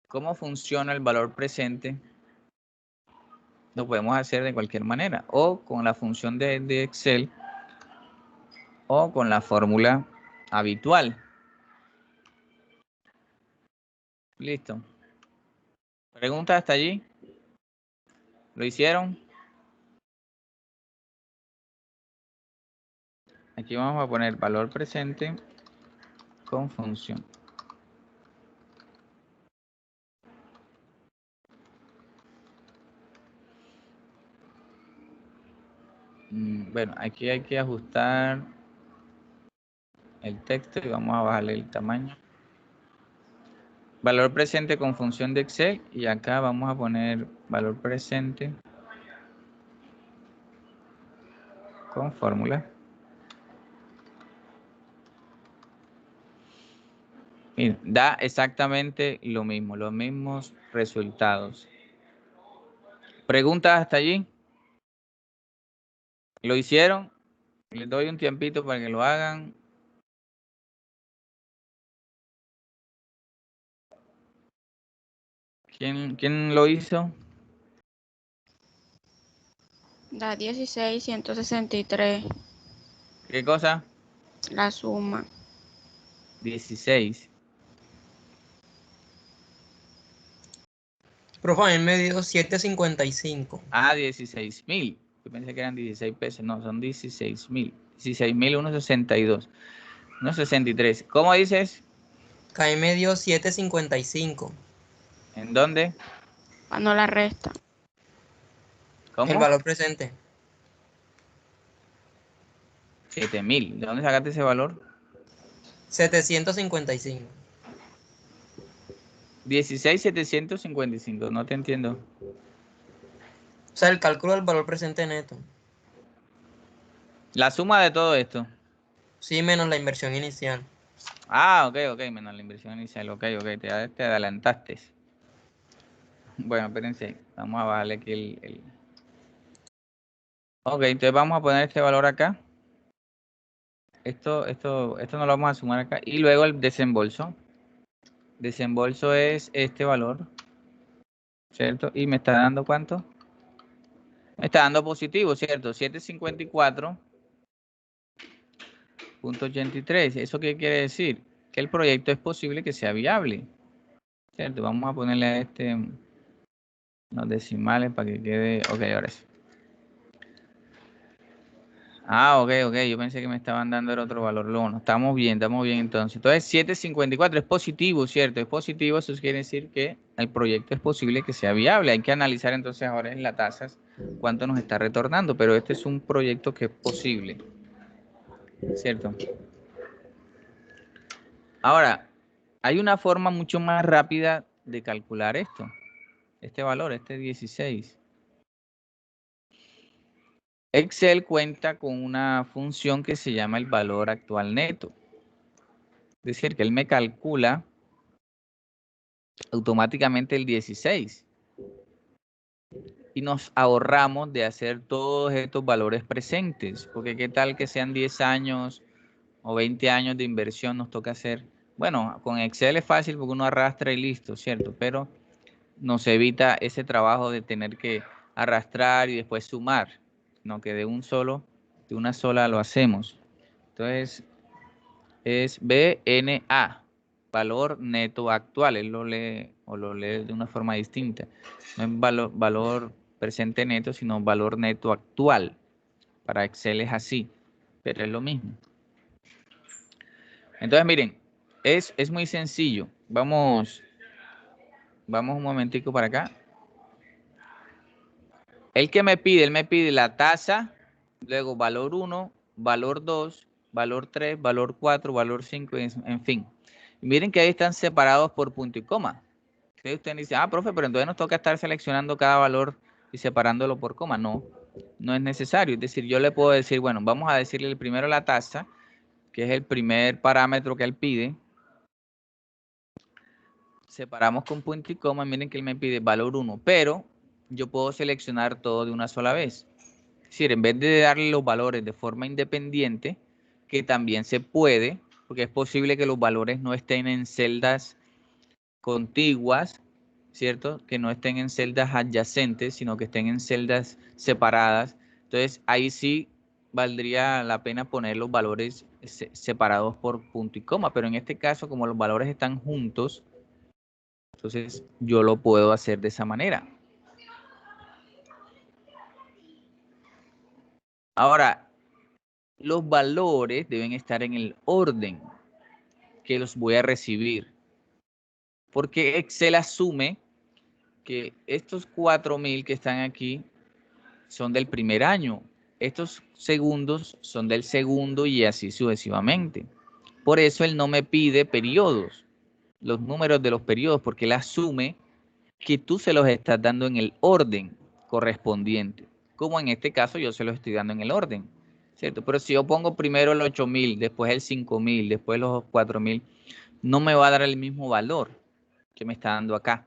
cómo funciona el valor presente, lo podemos hacer de cualquier manera, o con la función de Excel, o con la fórmula habitual. Listo. ¿Preguntas hasta allí? ¿Lo hicieron? Aquí vamos a poner valor presente con función. Bueno, aquí hay que ajustar el texto y vamos a bajarle el tamaño. Valor presente con función de Excel, y acá vamos a poner valor presente con fórmula. Miren, da exactamente lo mismo, los mismos resultados. ¿Preguntas hasta allí? ¿Lo hicieron? Les doy un tiempito para que lo hagan. ¿Quién lo hizo? Da 16,163. ¿Qué cosa? La suma. 16. Profe, a mí me dio 7.55. Ah, 16.000. Yo pensé que eran 16 pesos. No, son 16.000. 16.162. 1.63. ¿Cómo dices? Que a mí me dio 7.55. ¿En dónde? Cuando la resta. ¿Cómo? El valor presente. 7.000. ¿De dónde sacaste ese valor? 755. 16.755. No te entiendo. O sea, el cálculo del valor presente neto. La suma de todo esto. Sí, menos la inversión inicial. Ah, ok, menos la inversión inicial. Ok, te adelantaste. Bueno, espérense. Vamos a bajarle aquí el... Ok, entonces vamos a poner este valor acá. Esto no lo vamos a sumar acá. Y luego el desembolso. Desembolso es este valor, ¿cierto? Y me está dando ¿cuánto? Me está dando positivo, ¿cierto? 754.83. ¿Eso qué quiere decir? Que el proyecto es posible que sea viable, ¿cierto? Vamos a ponerle a los decimales para que quede... Ok, ahora sí. Ah, ok. Yo pensé que me estaban dando el otro valor. No, estamos bien entonces. Entonces 754 es positivo, ¿cierto? Es positivo, eso quiere decir que el proyecto es posible que sea viable. Hay que analizar entonces ahora en las tasas cuánto nos está retornando, pero este es un proyecto que es posible, ¿cierto? Ahora, hay una forma mucho más rápida de calcular esto, este valor, este 16. Excel cuenta con una función que se llama el valor actual neto. Es decir, que él me calcula automáticamente el 16. Y nos ahorramos de hacer todos estos valores presentes. Porque qué tal que sean 10 años o 20 años de inversión nos toca hacer. Bueno, con Excel es fácil porque uno arrastra y listo, ¿cierto? Pero nos evita ese trabajo de tener que arrastrar y después sumar, sino que de una sola lo hacemos. Entonces, es BNA, valor neto actual. Él lo lee o lo lee de una forma distinta. No es valor presente neto, sino valor neto actual. Para Excel es así, pero es lo mismo. Entonces, miren, es muy sencillo. Vamos un momentico para acá. Él me pide la tasa, luego valor 1, valor 2, valor 3, valor 4, valor 5, en fin. Y miren que ahí están separados por punto y coma. Entonces usted dice, profe, pero entonces nos toca estar seleccionando cada valor y separándolo por coma. No, no es necesario. Es decir, yo le puedo decir, bueno, vamos a decirle primero la tasa, que es el primer parámetro que él pide. Separamos con punto y coma. Miren que él me pide valor 1, pero yo puedo seleccionar todo de una sola vez. Es decir, en vez de darle los valores de forma independiente, que también se puede, porque es posible que los valores no estén en celdas contiguas, ¿cierto? Que no estén en celdas adyacentes, sino que estén en celdas separadas. Entonces, ahí sí valdría la pena poner los valores separados por punto y coma, pero en este caso, como los valores están juntos, entonces yo lo puedo hacer de esa manera. Ahora, los valores deben estar en el orden que los voy a recibir. Porque Excel asume que estos 4.000 que están aquí son del primer año. Estos segundos son del segundo y así sucesivamente. Por eso él no me pide periodos, los números de los periodos, porque él asume que tú se los estás dando en el orden correspondiente. Como en este caso yo se los estoy dando en el orden, ¿cierto? Pero si yo pongo primero el 8.000, después el 5.000, después los 4.000, no me va a dar el mismo valor que me está dando acá.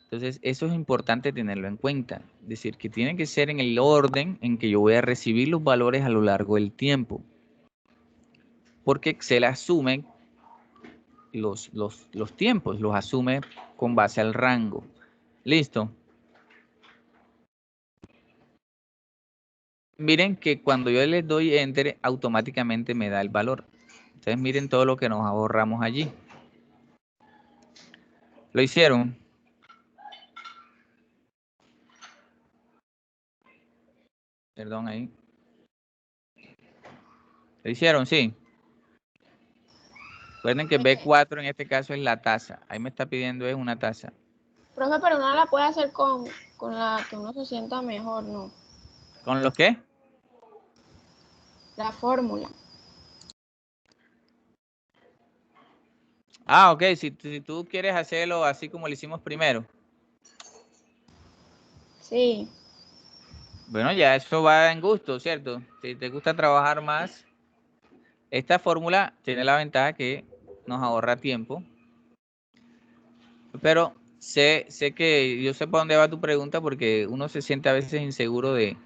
Entonces, eso es importante tenerlo en cuenta. Es decir, que tiene que ser en el orden en que yo voy a recibir los valores a lo largo del tiempo. Porque Excel asume los tiempos, los asume con base al rango. ¿Listo? Miren que cuando yo les doy Enter, automáticamente me da el valor. Entonces, miren todo lo que nos ahorramos allí. ¿Lo hicieron? Perdón, ahí. ¿Lo hicieron? Sí. Recuerden que B4 en este caso es la tasa. Ahí me está pidiendo es una tasa. Profe, pero uno la puede hacer con la que uno se sienta mejor, ¿no? ¿Con los qué? La fórmula. Ok. Si tú quieres hacerlo así como lo hicimos primero. Sí. Bueno, ya eso va en gusto, ¿cierto? Si te gusta trabajar más, esta fórmula tiene la ventaja que nos ahorra tiempo. Pero sé que yo sé para dónde va tu pregunta porque uno se siente a veces inseguro de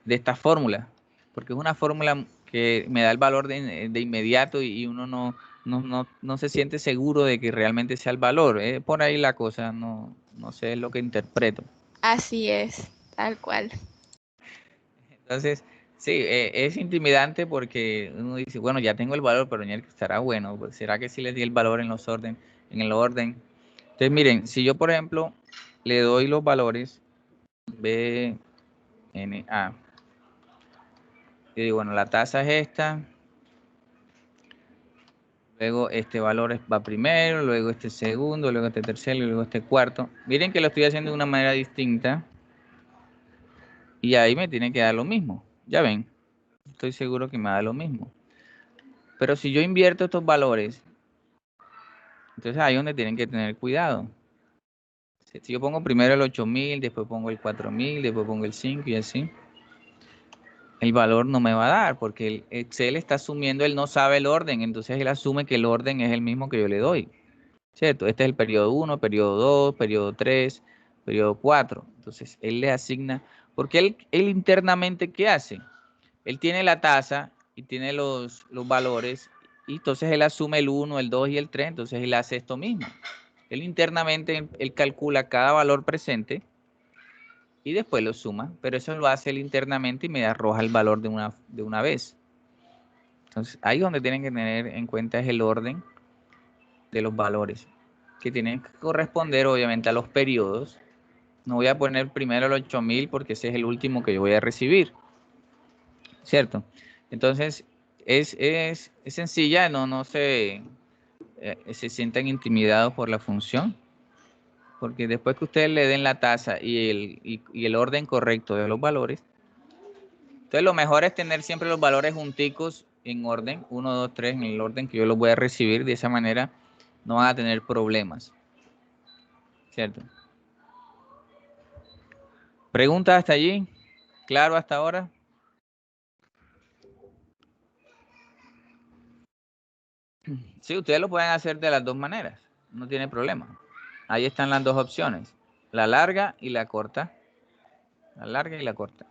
esta fórmula. Porque es una fórmula que me da el valor de inmediato y uno no se siente seguro de que realmente sea el valor. Por ahí la cosa, no sé, es lo que interpreto. Así es, tal cual. Entonces, sí, es intimidante porque uno dice, bueno, ya tengo el valor, pero estará bueno. Pues, ¿será que sí le di el valor en el orden? Entonces, miren, si yo, por ejemplo, le doy los valores BNA, y digo, bueno, la tasa es esta, luego este valor va primero, luego este segundo, luego este tercero, y luego este cuarto. Miren que lo estoy haciendo de una manera distinta. Y ahí me tiene que dar lo mismo. Ya ven, estoy seguro que me da lo mismo. Pero si yo invierto estos valores, entonces ahí es donde tienen que tener cuidado. Si yo pongo primero el 8000, después pongo el 4000, después pongo el 5 y así, el valor no me va a dar porque el Excel está asumiendo, él no sabe el orden, entonces él asume que el orden es el mismo que yo le doy. ¿Cierto? Este es el periodo 1, periodo 2, periodo 3, periodo 4. Entonces, él le asigna, porque él internamente, ¿qué hace? Él tiene la tasa y tiene los valores, y entonces él asume el 1, el 2 y el 3, entonces él hace esto mismo. Él internamente, él calcula cada valor presente y después lo suma, pero eso lo hace él internamente y me arroja el valor de una vez. Entonces, ahí donde tienen que tener en cuenta es el orden de los valores, que tienen que corresponder obviamente a los periodos. No voy a poner primero el 8000 porque ese es el último que yo voy a recibir, ¿cierto? Entonces, es sencilla, no se sientan intimidados por la función, porque después que ustedes le den la tasa y el orden correcto de los valores, entonces lo mejor es tener siempre los valores junticos en orden, 1, 2, 3, en el orden que yo los voy a recibir. De esa manera no van a tener problemas, ¿cierto? ¿Preguntas hasta allí? ¿Claro hasta ahora? Sí, ustedes lo pueden hacer de las dos maneras, no tiene problema. Ahí están las dos opciones, la larga y la corta. La larga y la corta.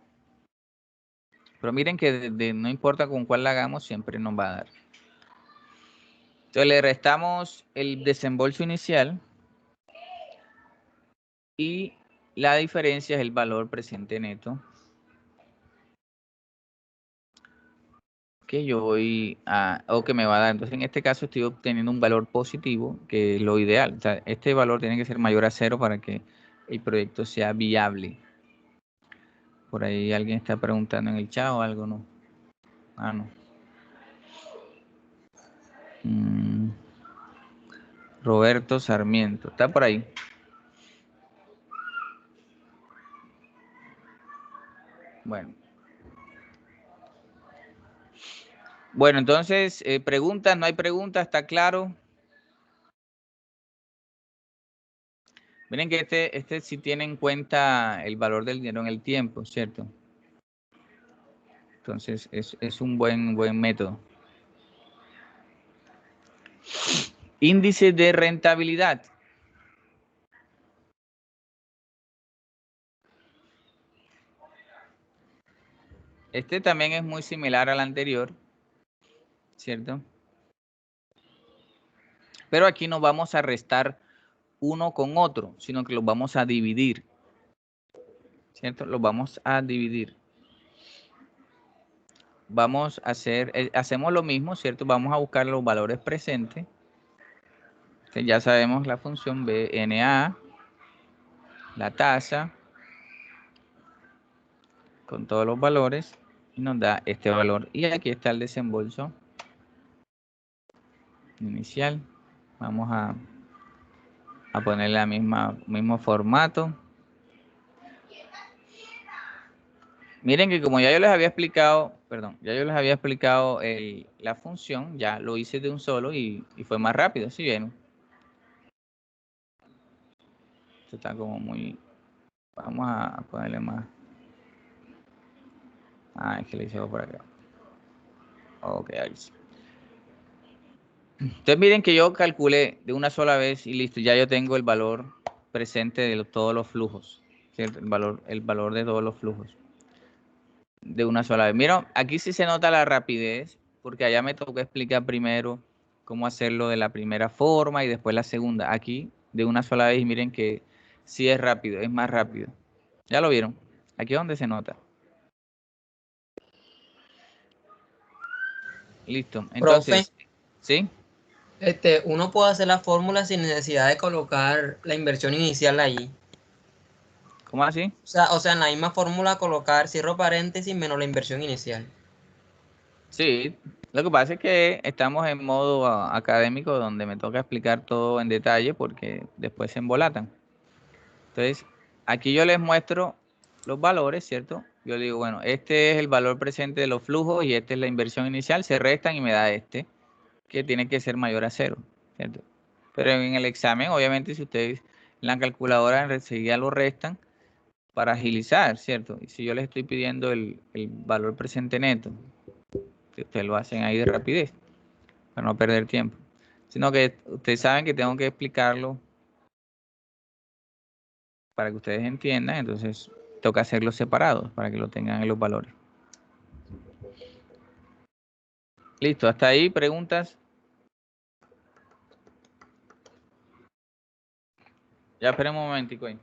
Pero miren que no importa con cuál la hagamos, siempre nos va a dar. Entonces le restamos el desembolso inicial y la diferencia es el valor presente neto que yo voy a, o que me va a dar. Entonces en este caso estoy obteniendo un valor positivo, que es lo ideal. O sea, este valor tiene que ser mayor a 0 para que el proyecto sea viable. Por ahí alguien está preguntando en el chat o algo, ¿no? Ah, no. Roberto Sarmiento, está por ahí. Bueno. Bueno, entonces, preguntas, no hay preguntas, ¿está claro? Miren que este sí tiene en cuenta el valor del dinero en el tiempo, ¿cierto? Entonces, es un buen método. Índice de rentabilidad. Este también es muy similar al anterior, ¿cierto? Pero aquí no vamos a restar uno con otro, sino que los vamos a dividir, ¿cierto? Los vamos a dividir. Vamos a hacer, hacemos lo mismo, ¿cierto? Vamos a buscar los valores presentes. Entonces ya sabemos la función BNA, la tasa, con todos los valores, y nos da este valor. Y aquí está el desembolso inicial. Vamos a ponerle el mismo formato. Miren que como ya yo les había explicado, la función, ya lo hice de un solo y fue más rápido, ¿sí vieron? Esto está como muy... Vamos a ponerle más. Ah, es que le hice por acá. Ok, ahí sí. Entonces miren que yo calculé de una sola vez y listo, ya yo tengo el valor presente de todos los flujos, ¿cierto? El valor de todos los flujos de una sola vez. Miren, aquí sí se nota la rapidez, porque allá me tocó explicar primero cómo hacerlo de la primera forma y después la segunda. Aquí de una sola vez, miren que sí es rápido, es más rápido. ¿Ya lo vieron? Aquí es donde se nota. Listo. Entonces, Profe, ¿sí? uno puede hacer la fórmula sin necesidad de colocar la inversión inicial allí. ¿Cómo así? O sea, en la misma fórmula colocar cierro paréntesis menos la inversión inicial. Sí, lo que pasa es que estamos en modo académico donde me toca explicar todo en detalle porque después se embolatan. Entonces, aquí yo les muestro los valores, ¿cierto? Yo digo, bueno, este es el valor presente de los flujos y esta es la inversión inicial, se restan y me da este, que tiene que ser mayor a 0, ¿cierto? Pero en el examen, obviamente, si ustedes en la calculadora enseguida lo restan para agilizar, ¿cierto? Y si yo les estoy pidiendo el valor presente neto, que ustedes lo hacen ahí de rapidez, para no perder tiempo. Sino que ustedes saben que tengo que explicarlo para que ustedes entiendan, entonces toca hacerlos separados para que lo tengan en los valores. Listo, hasta ahí, preguntas. Ya esperemos un momentico ahí.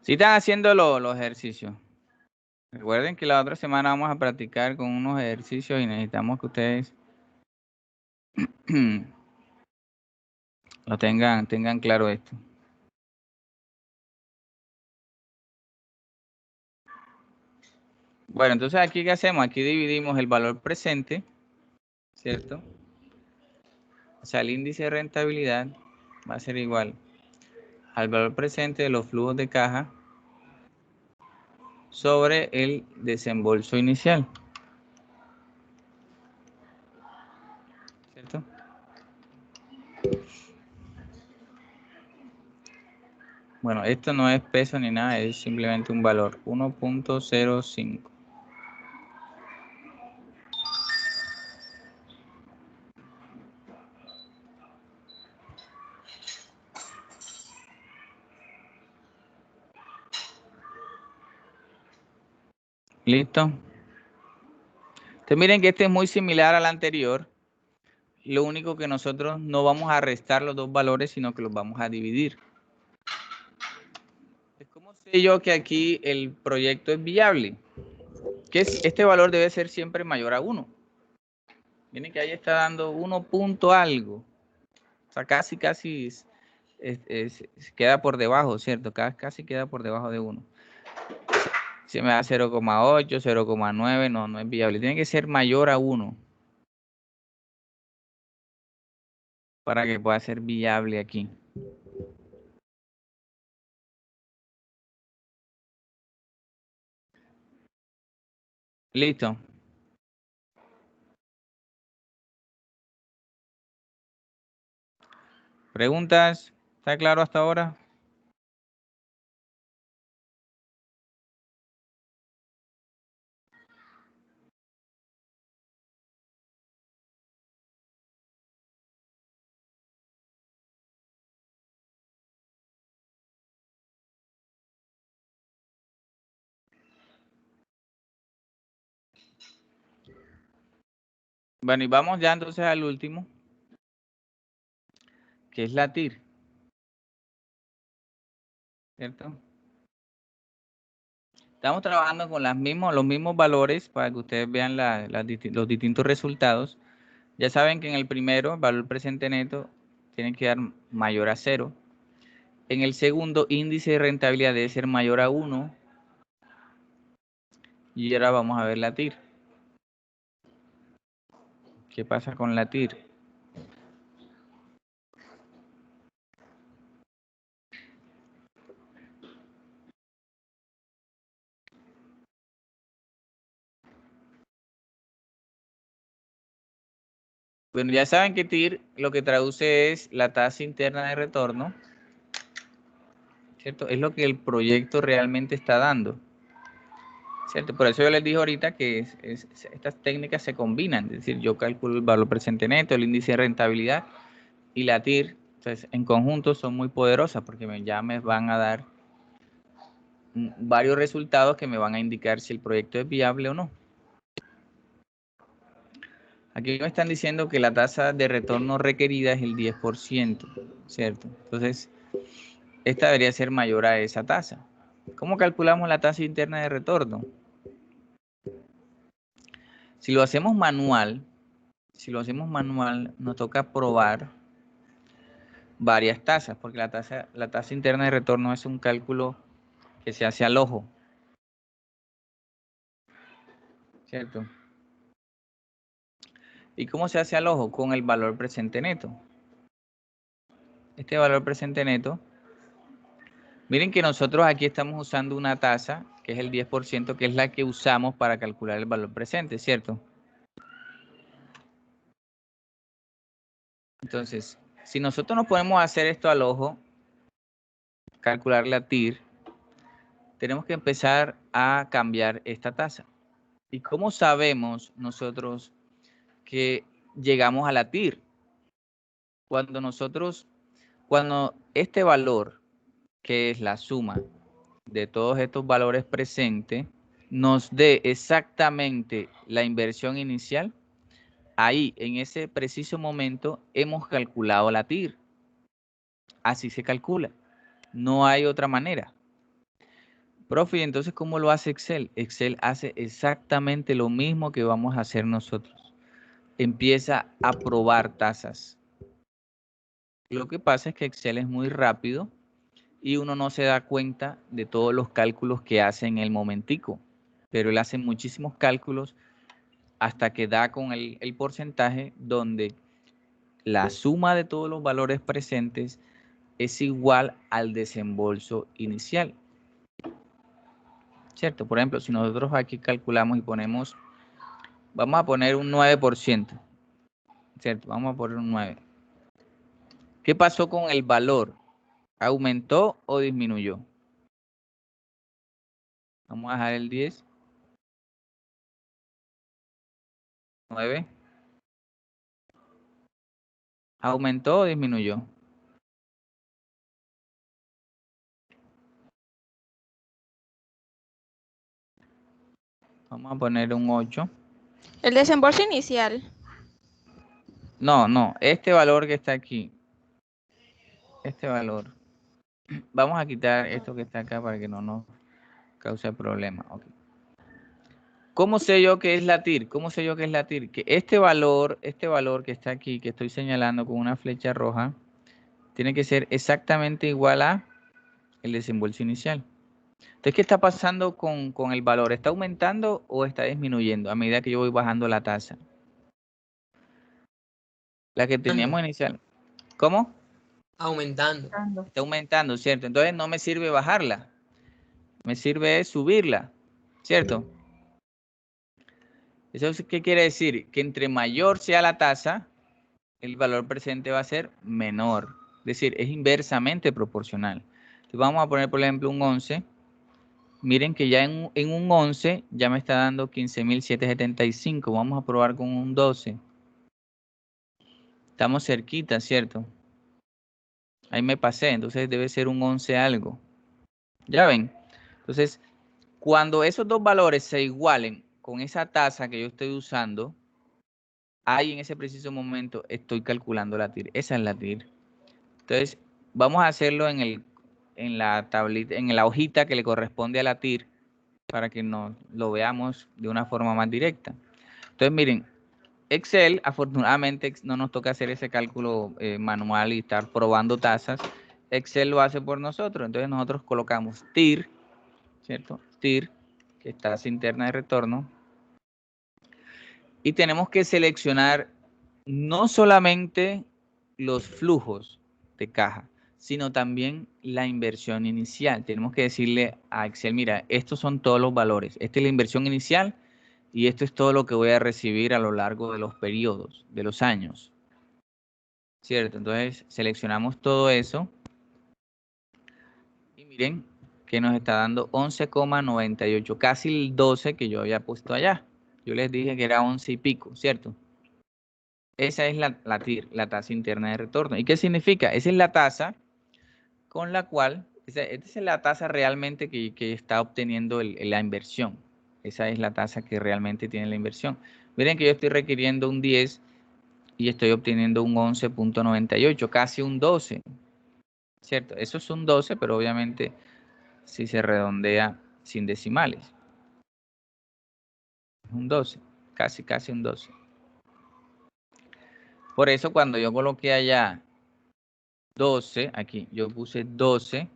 Si están haciendo los ejercicios. Recuerden que la otra semana vamos a practicar con unos ejercicios y necesitamos que ustedes lo tengan claro esto. Bueno, entonces aquí ¿qué hacemos? Aquí dividimos el valor presente, ¿cierto? O sea, el índice de rentabilidad va a ser igual al valor presente de los flujos de caja sobre el desembolso inicial, ¿cierto? Bueno, esto no es peso ni nada, es simplemente un valor, 1.05. ¿Listo? Entonces miren que este es muy similar al anterior. Lo único que nosotros no vamos a restar los dos valores, sino que los vamos a dividir. ¿Cómo sé yo que aquí el proyecto es viable? Que este valor debe ser siempre mayor a 1. Miren que ahí está dando 1 punto algo. O sea, casi queda por debajo, ¿cierto? Casi queda por debajo de 1. Si me da 0,8, 0,9, no es viable. Tiene que ser mayor a 1 para que pueda ser viable aquí. Listo. ¿Preguntas? ¿Está claro hasta ahora? Bueno, y vamos ya entonces al último, que es la TIR. ¿Cierto? Estamos trabajando con los mismos valores para que ustedes vean los distintos resultados. Ya saben que en el primero, valor presente neto, tiene que dar mayor a 0. En el segundo, índice de rentabilidad debe ser mayor a 1. Y ahora vamos a ver la TIR. ¿Qué pasa con la TIR? Bueno, ya saben que TIR lo que traduce es la tasa interna de retorno, ¿cierto? Es lo que el proyecto realmente está dando, ¿cierto? Por eso yo les dije ahorita que estas técnicas se combinan, es decir, yo calculo el valor presente neto, el índice de rentabilidad y la TIR, entonces en conjunto son muy poderosas porque ya me van a dar varios resultados que me van a indicar si el proyecto es viable o no. Aquí me están diciendo que la tasa de retorno requerida es el 10%, ¿cierto? Entonces, esta debería ser mayor a esa tasa. ¿Cómo calculamos la tasa interna de retorno? Si lo hacemos manual, nos toca probar varias tasas, porque la tasa interna de retorno es un cálculo que se hace al ojo, ¿cierto? ¿Y cómo se hace al ojo? Con el valor presente neto. Este valor presente neto, miren que nosotros aquí estamos usando una tasa que es el 10%, que es la que usamos para calcular el valor presente, ¿cierto? Entonces, si nosotros nos ponemos a hacer esto al ojo, calcular la TIR, tenemos que empezar a cambiar esta tasa. ¿Y cómo sabemos nosotros que llegamos a la TIR? Cuando este valor, que es la suma de todos estos valores presentes, nos dé exactamente la inversión inicial, ahí, en ese preciso momento, hemos calculado la TIR. Así se calcula. No hay otra manera. Profe, entonces, ¿cómo lo hace Excel? Excel hace exactamente lo mismo que vamos a hacer nosotros. Empieza a probar tasas. Lo que pasa es que Excel es muy rápido y uno no se da cuenta de todos los cálculos que hace en el momentico. Pero él hace muchísimos cálculos hasta que da con el porcentaje donde la suma de todos los valores presentes es igual al desembolso inicial. ¿Cierto? Por ejemplo, si nosotros aquí calculamos y ponemos, vamos a poner un 9%, ¿cierto? Vamos a poner un 9. ¿Qué pasó con el valor? ¿Aumentó o disminuyó? Vamos a dejar el 10. 9. ¿Aumentó o disminuyó? Vamos a poner un 8. El desembolso inicial. No, este valor que está aquí. Este valor. Vamos a quitar esto que está acá para que no nos cause problema. Okay. ¿Cómo sé yo que es la TIR? ¿Cómo sé yo que es la TIR? Que este valor que está aquí, que estoy señalando con una flecha roja, tiene que ser exactamente igual a el desembolso inicial. Entonces, ¿qué está pasando con el valor? ¿Está aumentando o está disminuyendo a medida que yo voy bajando la tasa? La que teníamos inicial. ¿Cómo? Aumentando. Está aumentando, ¿cierto? Entonces no me sirve bajarla. Me sirve subirla, ¿cierto? ¿Eso qué quiere decir? Que entre mayor sea la tasa, el valor presente va a ser menor. Es decir, es inversamente proporcional. Entonces vamos a poner, por ejemplo, un 11. Miren que ya en un 11 ya me está dando 15.775. Vamos a probar con un 12. Estamos cerquita, ¿cierto? Ahí me pasé, entonces debe ser un 11 algo. ¿Ya ven? Entonces, cuando esos dos valores se igualen con esa tasa que yo estoy usando, ahí en ese preciso momento estoy calculando la TIR. Esa es la TIR. Entonces, vamos a hacerlo en la tablita, en la hojita que le corresponde a la TIR para que lo veamos de una forma más directa. Entonces, miren, Excel, afortunadamente, no nos toca hacer ese cálculo manual y estar probando tasas. Excel lo hace por nosotros. Entonces, nosotros colocamos TIR, ¿cierto? TIR, que es tasa interna de retorno. Y tenemos que seleccionar no solamente los flujos de caja, sino también la inversión inicial. Tenemos que decirle a Excel, mira, estos son todos los valores. Esta es la inversión inicial y esto es todo lo que voy a recibir a lo largo de los periodos, de los años. ¿Cierto? Entonces, seleccionamos todo eso. Y miren que nos está dando 11,98, casi el 12 que yo había puesto allá. Yo les dije que era 11 y pico, ¿cierto? Esa es la TIR, la tasa interna de retorno. ¿Y qué significa? Esa es la tasa con la cual, esta es la tasa realmente que está obteniendo la inversión. Esa es la tasa que realmente tiene la inversión. Miren que yo estoy requiriendo un 10 y estoy obteniendo un 11.98, casi un 12. ¿cierto? Eso es un 12, pero obviamente si se redondea sin decimales. Es un 12, casi un 12. Por eso cuando yo coloqué allá 12, aquí yo puse 12,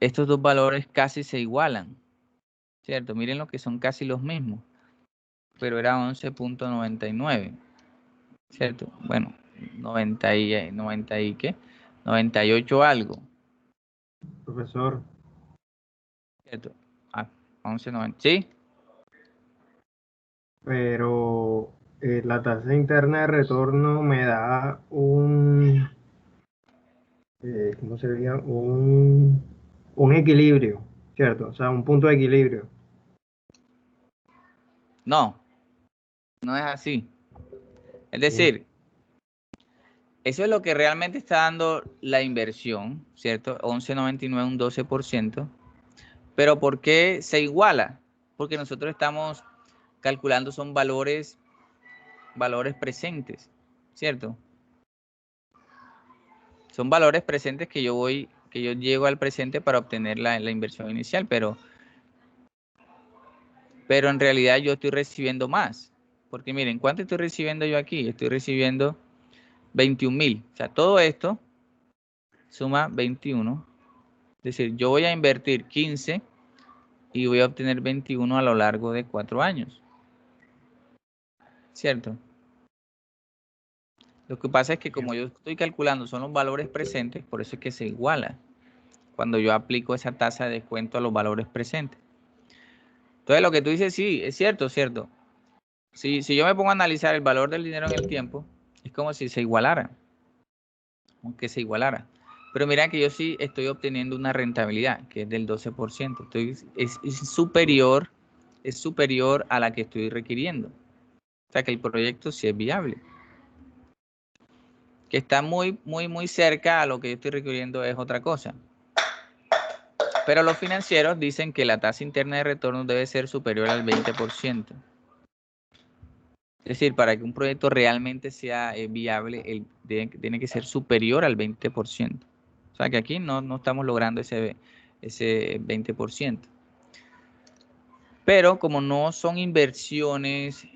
estos dos valores casi se igualan, ¿cierto? Miren lo que son casi los mismos, pero era 11.99, ¿cierto? Bueno, 90 y ¿qué? 98 algo, Profesor, ¿cierto? 11.90, ¿sí? pero la tasa interna de retorno me da un, ¿cómo se diría? Un equilibrio, ¿cierto? O sea, un punto de equilibrio. No, no es así. Es decir, eso es lo que realmente está dando la inversión, ¿cierto? 11.99, un 12%. Pero ¿por qué se iguala? Porque nosotros estamos calculando son valores presentes, ¿cierto? Son valores presentes que yo llego al presente para obtener la inversión inicial, pero en realidad yo estoy recibiendo más. Porque miren, ¿cuánto estoy recibiendo yo aquí? Estoy recibiendo 21.000. O sea, todo esto suma 21. Es decir, yo voy a invertir 15 y voy a obtener 21 a lo largo de 4 años. ¿Cierto? Lo que pasa es que como yo estoy calculando son los valores presentes, por eso es que se iguala cuando yo aplico esa tasa de descuento a los valores presentes. Entonces lo que tú dices, sí, es cierto, cierto. Si yo me pongo a analizar el valor del dinero en el tiempo, es como si se igualara, aunque se igualara. Pero mira que yo sí estoy obteniendo una rentabilidad, que es del 12%. Es superior a la que estoy requiriendo. O sea que el proyecto sí es viable. Que está muy cerca a lo que yo estoy requiriendo es otra cosa. Pero los financieros dicen que la tasa interna de retorno debe ser superior al 20%. Es decir, para que un proyecto realmente sea viable, tiene que ser superior al 20%. O sea que aquí no estamos logrando ese 20%. Pero como no son inversiones,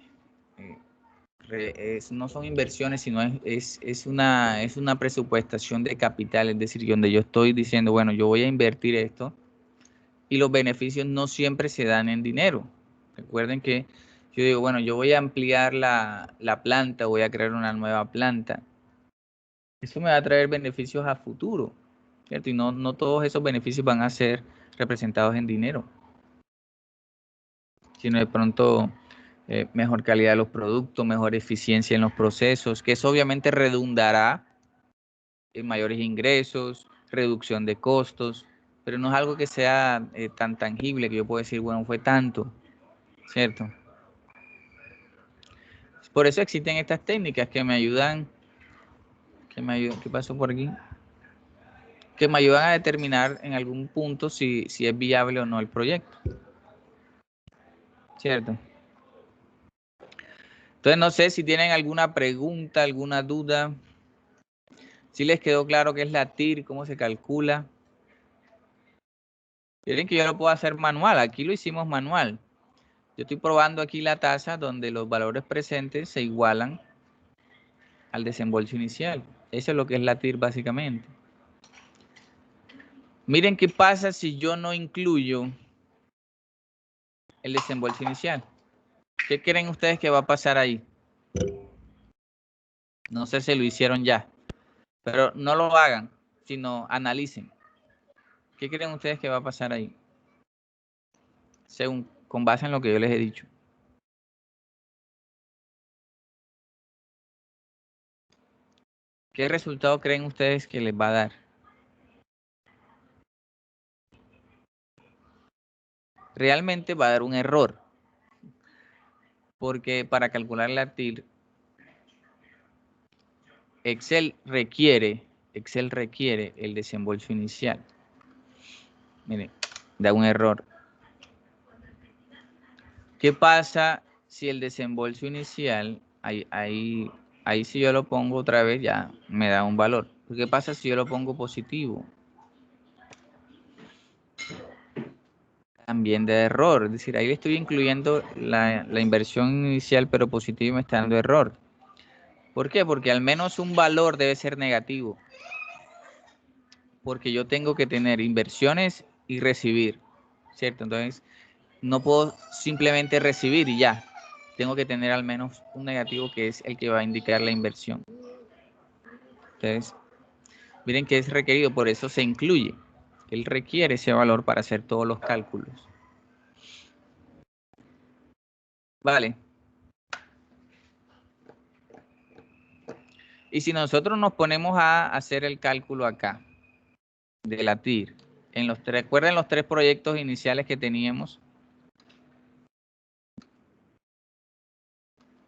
sino es una presupuestación de capital, es decir, donde yo estoy diciendo, bueno, yo voy a invertir esto y los beneficios no siempre se dan en dinero. Recuerden que yo digo, bueno, yo voy a ampliar la planta, voy a crear una nueva planta. Eso me va a traer beneficios a futuro, ¿cierto? Y no todos esos beneficios van a ser representados en dinero, sino de pronto mejor calidad de los productos, mejor eficiencia en los procesos, que eso obviamente redundará en mayores ingresos, reducción de costos, pero no es algo que sea tan tangible que yo puedo decir, bueno, fue tanto, ¿cierto? Por eso existen estas técnicas que me ayudan, ¿qué pasó por aquí? Que me ayudan a determinar en algún punto si es viable o no el proyecto, ¿cierto? Entonces no sé si tienen alguna pregunta, alguna duda. Si les quedó claro qué es la TIR, cómo se calcula. Quieren que yo lo pueda hacer manual, aquí lo hicimos manual. Yo estoy probando aquí la tasa donde los valores presentes se igualan al desembolso inicial. Eso es lo que es la TIR básicamente. Miren qué pasa si yo no incluyo el desembolso inicial. ¿Qué creen ustedes que va a pasar ahí? No sé si lo hicieron ya, pero no lo hagan, sino analicen. ¿Qué creen ustedes que va a pasar ahí? Con base en lo que yo les he dicho. ¿Qué resultado creen ustedes que les va a dar? Realmente va a dar un error. Porque para calcular la TIR, Excel requiere el desembolso inicial. Miren, da un error. ¿Qué pasa si el desembolso inicial, ahí si yo lo pongo otra vez, ya me da un valor? ¿Qué pasa si yo lo pongo positivo? También de error, es decir, ahí le estoy incluyendo la inversión inicial, pero positivo me está dando error. ¿Por qué? Porque al menos un valor debe ser negativo. Porque yo tengo que tener inversiones y recibir, ¿cierto? Entonces, no puedo simplemente recibir y ya. Tengo que tener al menos un negativo que es el que va a indicar la inversión. Entonces, miren que es requerido, por eso se incluye. Él requiere ese valor para hacer todos los cálculos. Vale. Y si nosotros nos ponemos a hacer el cálculo acá, de la TIR, recuerden los 3 proyectos iniciales que teníamos.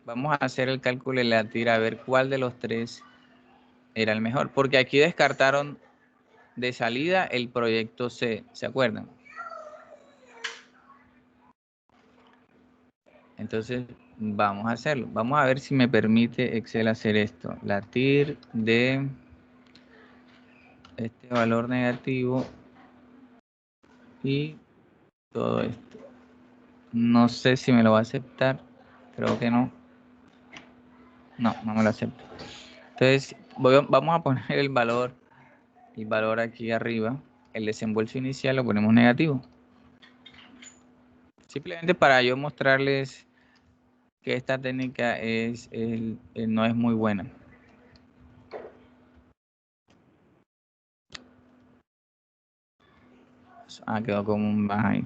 Vamos a hacer el cálculo de la TIR a ver cuál de los 3 era el mejor. Porque aquí descartaron de salida el proyecto C, ¿se acuerdan? Entonces, vamos a hacerlo. Vamos a ver si me permite Excel hacer esto. La TIR de este valor negativo y todo esto. No sé si me lo va a aceptar. Creo que no. No, no me lo acepta. Entonces, vamos a poner el valor aquí arriba. El desembolso inicial lo ponemos negativo. Simplemente para yo mostrarles que esta técnica no es muy buena. Quedó como un más ahí.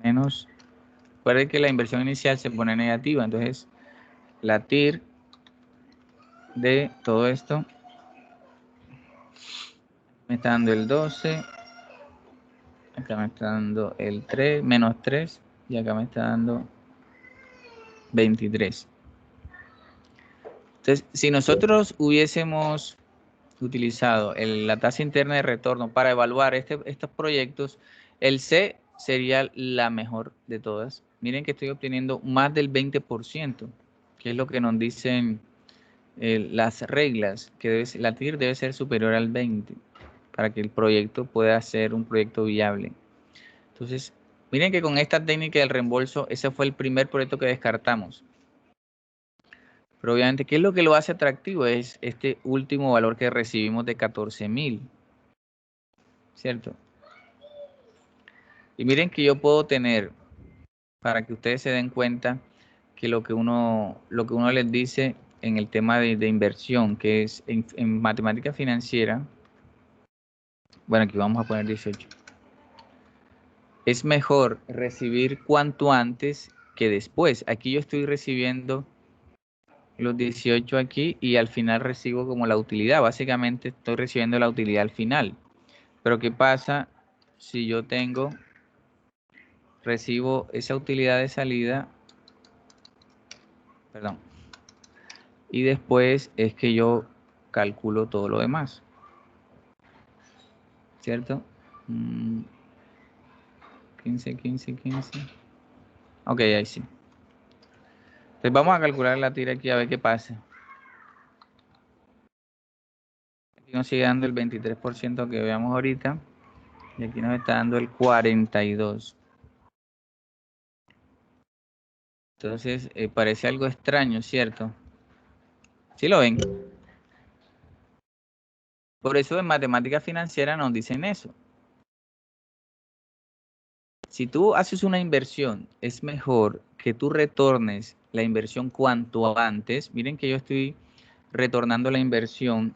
Menos. Recuerden que la inversión inicial se pone negativa. Entonces, la TIR de todo esto me está dando el 12. Acá me está dando el 3, menos 3. Y acá me está dando 23. Entonces, si nosotros hubiésemos utilizado la tasa interna de retorno para evaluar estos proyectos, el C sería la mejor de todas. Miren que estoy obteniendo más del 20%, que es lo que nos dicen las reglas, que la TIR debe ser superior al 20% para que el proyecto pueda ser un proyecto viable. Entonces, miren que con esta técnica del reembolso, ese fue el primer proyecto que descartamos. Pero obviamente, ¿qué es lo que lo hace atractivo? Es este último valor que recibimos de 14.000. ¿Cierto? Y miren que yo puedo tener, para que ustedes se den cuenta, que lo que uno les dice en el tema de inversión, que es en matemática financiera, bueno, aquí vamos a poner 18. Es mejor recibir cuanto antes que después. Aquí yo estoy recibiendo los 18 aquí y al final recibo como la utilidad. Básicamente estoy recibiendo la utilidad al final. Pero ¿qué pasa si yo recibo esa utilidad de salida? Perdón. Y después es que yo calculo todo lo demás. ¿Cierto? 15, 15, 15. Ok, ahí sí. Entonces vamos a calcular la tira aquí a ver qué pasa. Aquí nos sigue dando el 23% que veamos ahorita. Y aquí nos está dando el 42%. Entonces parece algo extraño, ¿cierto? ¿Sí lo ven? Por eso en matemática financiera nos dicen eso. Si tú haces una inversión, es mejor que tú retornes la inversión cuanto antes. Miren que yo estoy retornando la inversión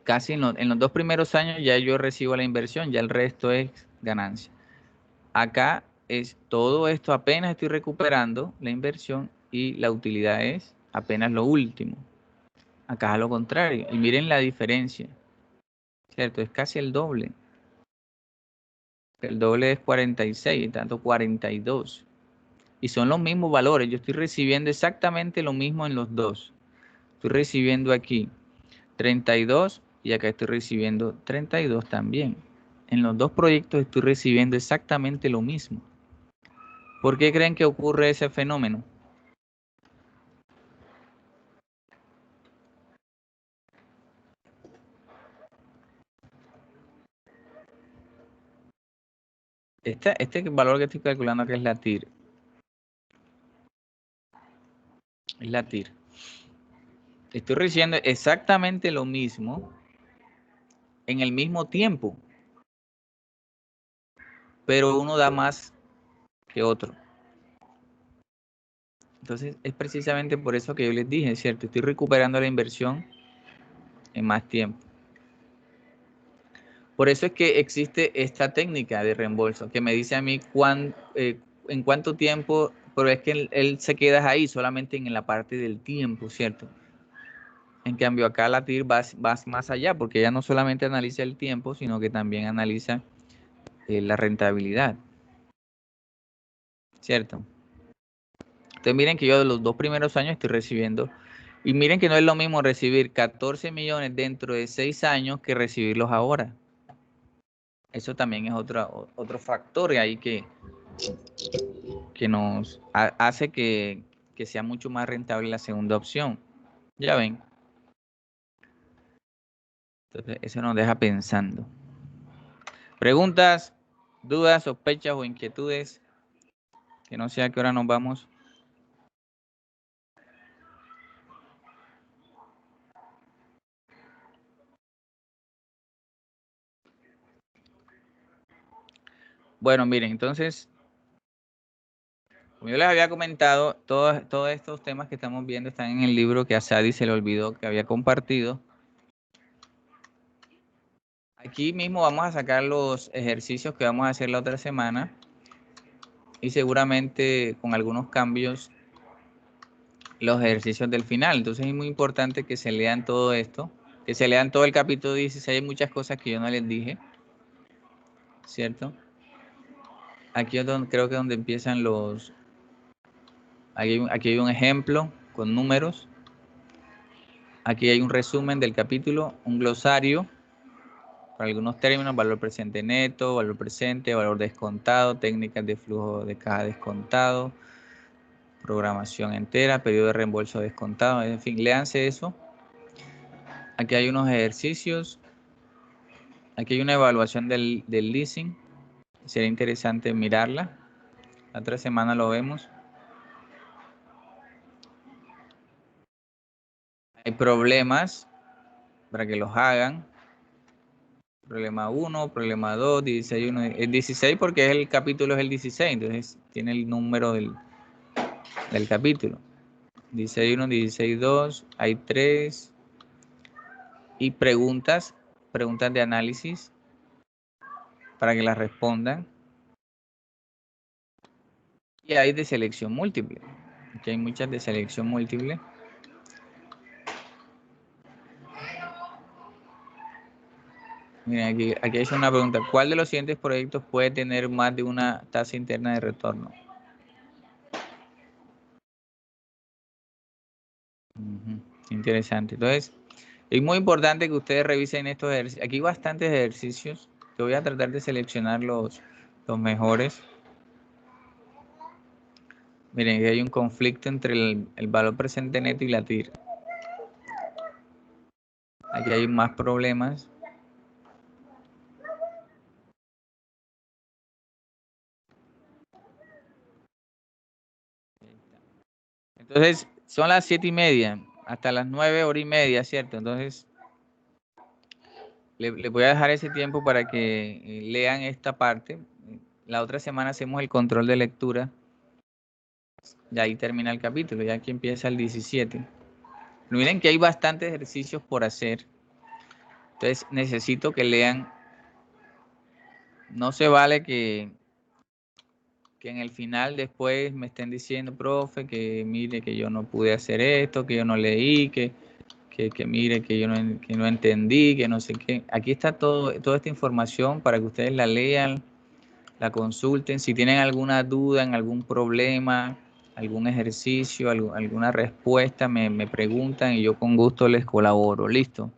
casi en los 2 primeros años ya yo recibo la inversión, ya el resto es ganancia. Acá es todo esto, apenas estoy recuperando la inversión y la utilidad es apenas lo último. Acá es lo contrario. Y miren la diferencia. ¿Cierto? Es casi el doble. El doble es 46, tanto 42. Y son los mismos valores. Yo estoy recibiendo exactamente lo mismo en los dos. Estoy recibiendo aquí 32 y acá estoy recibiendo 32 también. En los dos proyectos estoy recibiendo exactamente lo mismo. ¿Por qué creen que ocurre ese fenómeno? Este valor que estoy calculando aquí es la TIR. Es la TIR. Estoy recibiendo exactamente lo mismo en el mismo tiempo, pero uno da más que otro. Entonces es precisamente por eso que yo les dije, ¿cierto? Estoy recuperando la inversión en más tiempo. Por eso es que existe esta técnica de reembolso que me dice a mí en cuánto tiempo, pero es que él se queda ahí solamente en la parte del tiempo, ¿cierto? En cambio acá la TIR va más allá porque ella no solamente analiza el tiempo, sino que también analiza la rentabilidad, ¿cierto? Entonces miren que yo de los 2 primeros años estoy recibiendo, y miren que no es lo mismo recibir 14 millones dentro de 6 años que recibirlos ahora. Eso también es otro factor ahí que nos hace que sea mucho más rentable la segunda opción. Ya ven. Entonces eso nos deja pensando. Preguntas, dudas, sospechas o inquietudes. Que no sé a qué hora nos vamos. Bueno, miren, entonces, como yo les había comentado, todos estos temas que estamos viendo están en el libro que a Sadi se le olvidó que había compartido. Aquí mismo vamos a sacar los ejercicios que vamos a hacer la otra semana y seguramente con algunos cambios los ejercicios del final. Entonces es muy importante que se lean todo esto, que se lean todo el capítulo 16. Hay muchas cosas que yo no les dije, ¿cierto? Aquí es donde creo que donde empiezan los... Aquí hay un ejemplo con números. Aquí hay un resumen del capítulo, un glosario para algunos términos, valor presente neto, valor presente, valor descontado, técnicas de flujo de caja descontado, programación entera, periodo de reembolso descontado, en fin, léanse eso. Aquí hay unos ejercicios. Aquí hay una evaluación del leasing. Sería interesante mirarla. La otra semana lo vemos. Hay problemas para que los hagan. Problema 1, problema 2, 16, 1. El 16 porque el capítulo es el 16, entonces tiene el número del capítulo. 16, 1, 16, 2. Hay 3. Y preguntas de análisis para que las respondan. Y hay de selección múltiple. Aquí hay muchas de selección múltiple. Miren, aquí hay una pregunta. ¿Cuál de los siguientes proyectos puede tener más de una tasa interna de retorno? Interesante. Entonces, es muy importante que ustedes revisen estos ejercicios. Aquí hay bastantes ejercicios. Yo voy a tratar de seleccionar los mejores. Miren, aquí hay un conflicto entre el valor presente neto y la TIR. Aquí hay más problemas. Entonces, son las 7:30, hasta las 9:30, ¿cierto? Entonces, les voy a dejar ese tiempo para que lean esta parte. La otra semana hacemos el control de lectura. Y ahí termina el capítulo, ya aquí empieza el 17. Pero miren que hay bastantes ejercicios por hacer. Entonces, necesito que lean. No se vale que en el final después me estén diciendo, profe, que mire que yo no pude hacer esto, que yo no leí, que mire que yo no entendí, que no sé qué. Aquí está toda esta información para que ustedes la lean, la consulten. Si tienen alguna duda en algún problema, algún ejercicio, alguna respuesta, me preguntan y yo con gusto les colaboro. ¿Listo?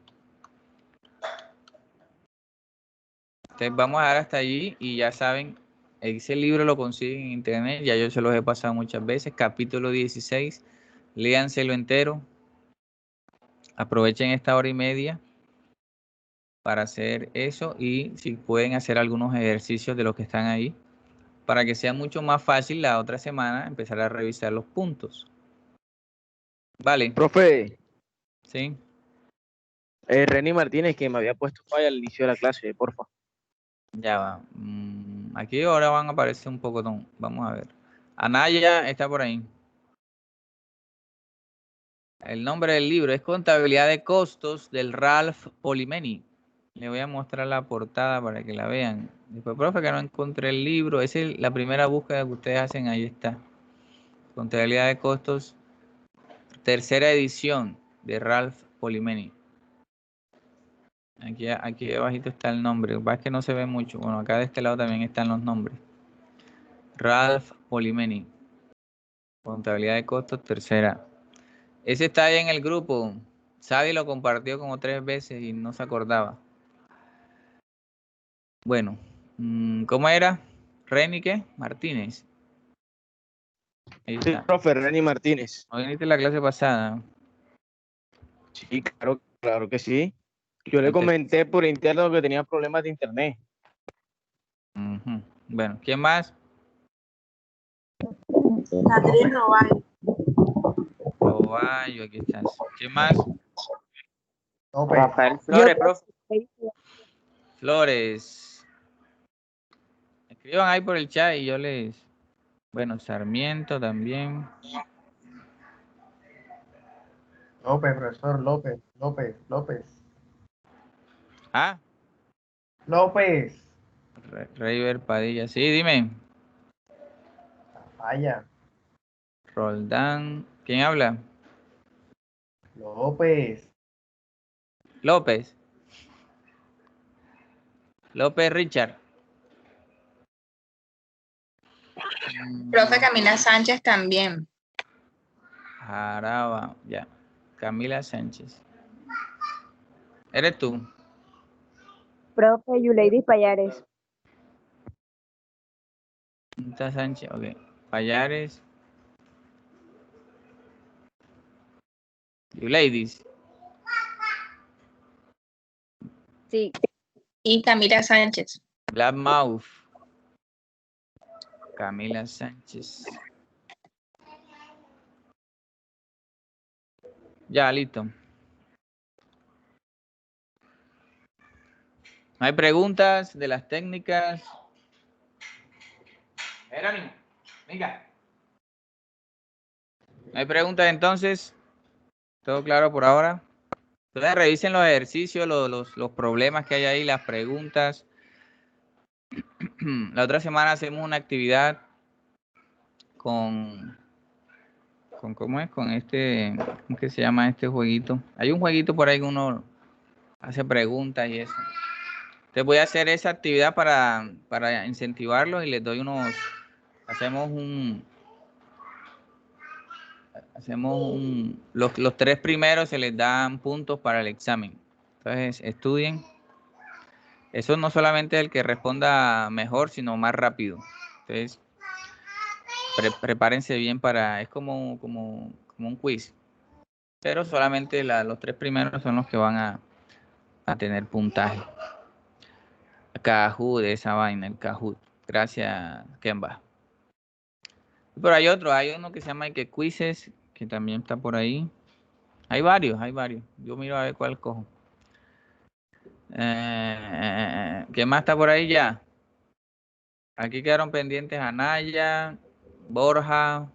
Entonces vamos a dar hasta allí y ya saben, ese libro lo consiguen en internet, ya yo se los he pasado muchas veces, capítulo 16, léanselo entero, aprovechen esta 1:30 para hacer eso y si pueden hacer algunos ejercicios de los que están ahí, para que sea mucho más fácil la otra semana empezar a revisar los puntos. Vale. Profe, Sí. Reni Martínez, que me había puesto falla al inicio de la clase, porfa. Ya va. Aquí ahora van a aparecer un poco. Vamos a ver. Anaya está por ahí. El nombre del libro es Contabilidad de Costos del Ralph Polimeni. Le voy a mostrar la portada para que la vean. Después, profe, que no encontré el libro. Esa es la primera búsqueda que ustedes hacen. Ahí está. Contabilidad de Costos. Tercera edición de Ralph Polimeni. Aquí abajito está el nombre. Lo que pasa es que no se ve mucho. Bueno, acá de este lado también están los nombres. Ralph Polimeni. Contabilidad de costos, tercera. Ese está ahí en el grupo. Sadi lo compartió como 3 veces y no se acordaba. Bueno, ¿cómo era? Reni, ¿qué? Martínez. Ahí Sí, está. profe, Reni Martínez. ¿No viniste la clase pasada? Sí, claro que sí. Yo le comenté por interno que tenía problemas de internet. Bueno, ¿quién más? Catherine Noval. Roballo, aquí estás. ¿Quién más? Rafael Flores, profe. Flores. Escriban ahí por el chat y yo les... Bueno, Sarmiento también. López, profesor, López. Ah, López. Reiber Padilla. Sí, dime. Vaya. Roldán. ¿Quién habla? López. López. López Richard. Profe Camila Sánchez también. Jaraba, ya. Camila Sánchez. ¿Eres tú? Profe Yuleidy Payares. ¿Está Sánchez? Ok. Payares. You ladies. Sí. Y Camila Sánchez. Black Mouth. Camila Sánchez. Ya, listo. ¿No hay preguntas de las técnicas? Jerónimo, venga. ¿No hay preguntas entonces? ¿Todo claro por ahora? Entonces revisen los ejercicios, los problemas que hay ahí, las preguntas. La otra semana hacemos una actividad con ¿cómo es? Con este, ¿cómo que se llama este jueguito? Hay un jueguito por ahí que uno hace preguntas y eso. Entonces voy a hacer esa actividad para incentivarlos y les doy los 3 primeros se les dan puntos para el examen. Entonces estudien. Eso no solamente el que responda mejor, sino más rápido. Entonces prepárense bien es como un quiz. Pero solamente los 3 primeros son los que van a tener puntaje. Kahoot, esa vaina, el Kahoot. Gracias, Kemba. Pero hay uno que se llama que Quizzes, que también está por ahí. Hay varios. Yo miro a ver cuál cojo. ¿Qué más está por ahí ya? Aquí quedaron pendientes Anaya, Borja,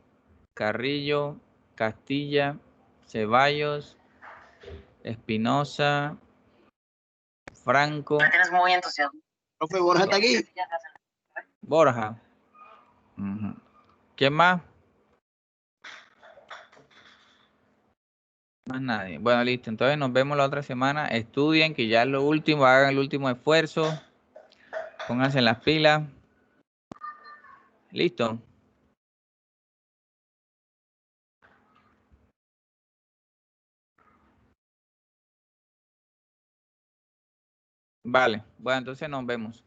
Carrillo, Castilla, Ceballos, Espinosa, Franco. Tienes muy entusiasmo. Profe, Borja está aquí. Borja. ¿Quién más? Más nadie. Bueno, listo. Entonces nos vemos la otra semana. Estudien, que ya es lo último, hagan el último esfuerzo. Pónganse en las pilas. Listo. Vale. Bueno, entonces nos vemos.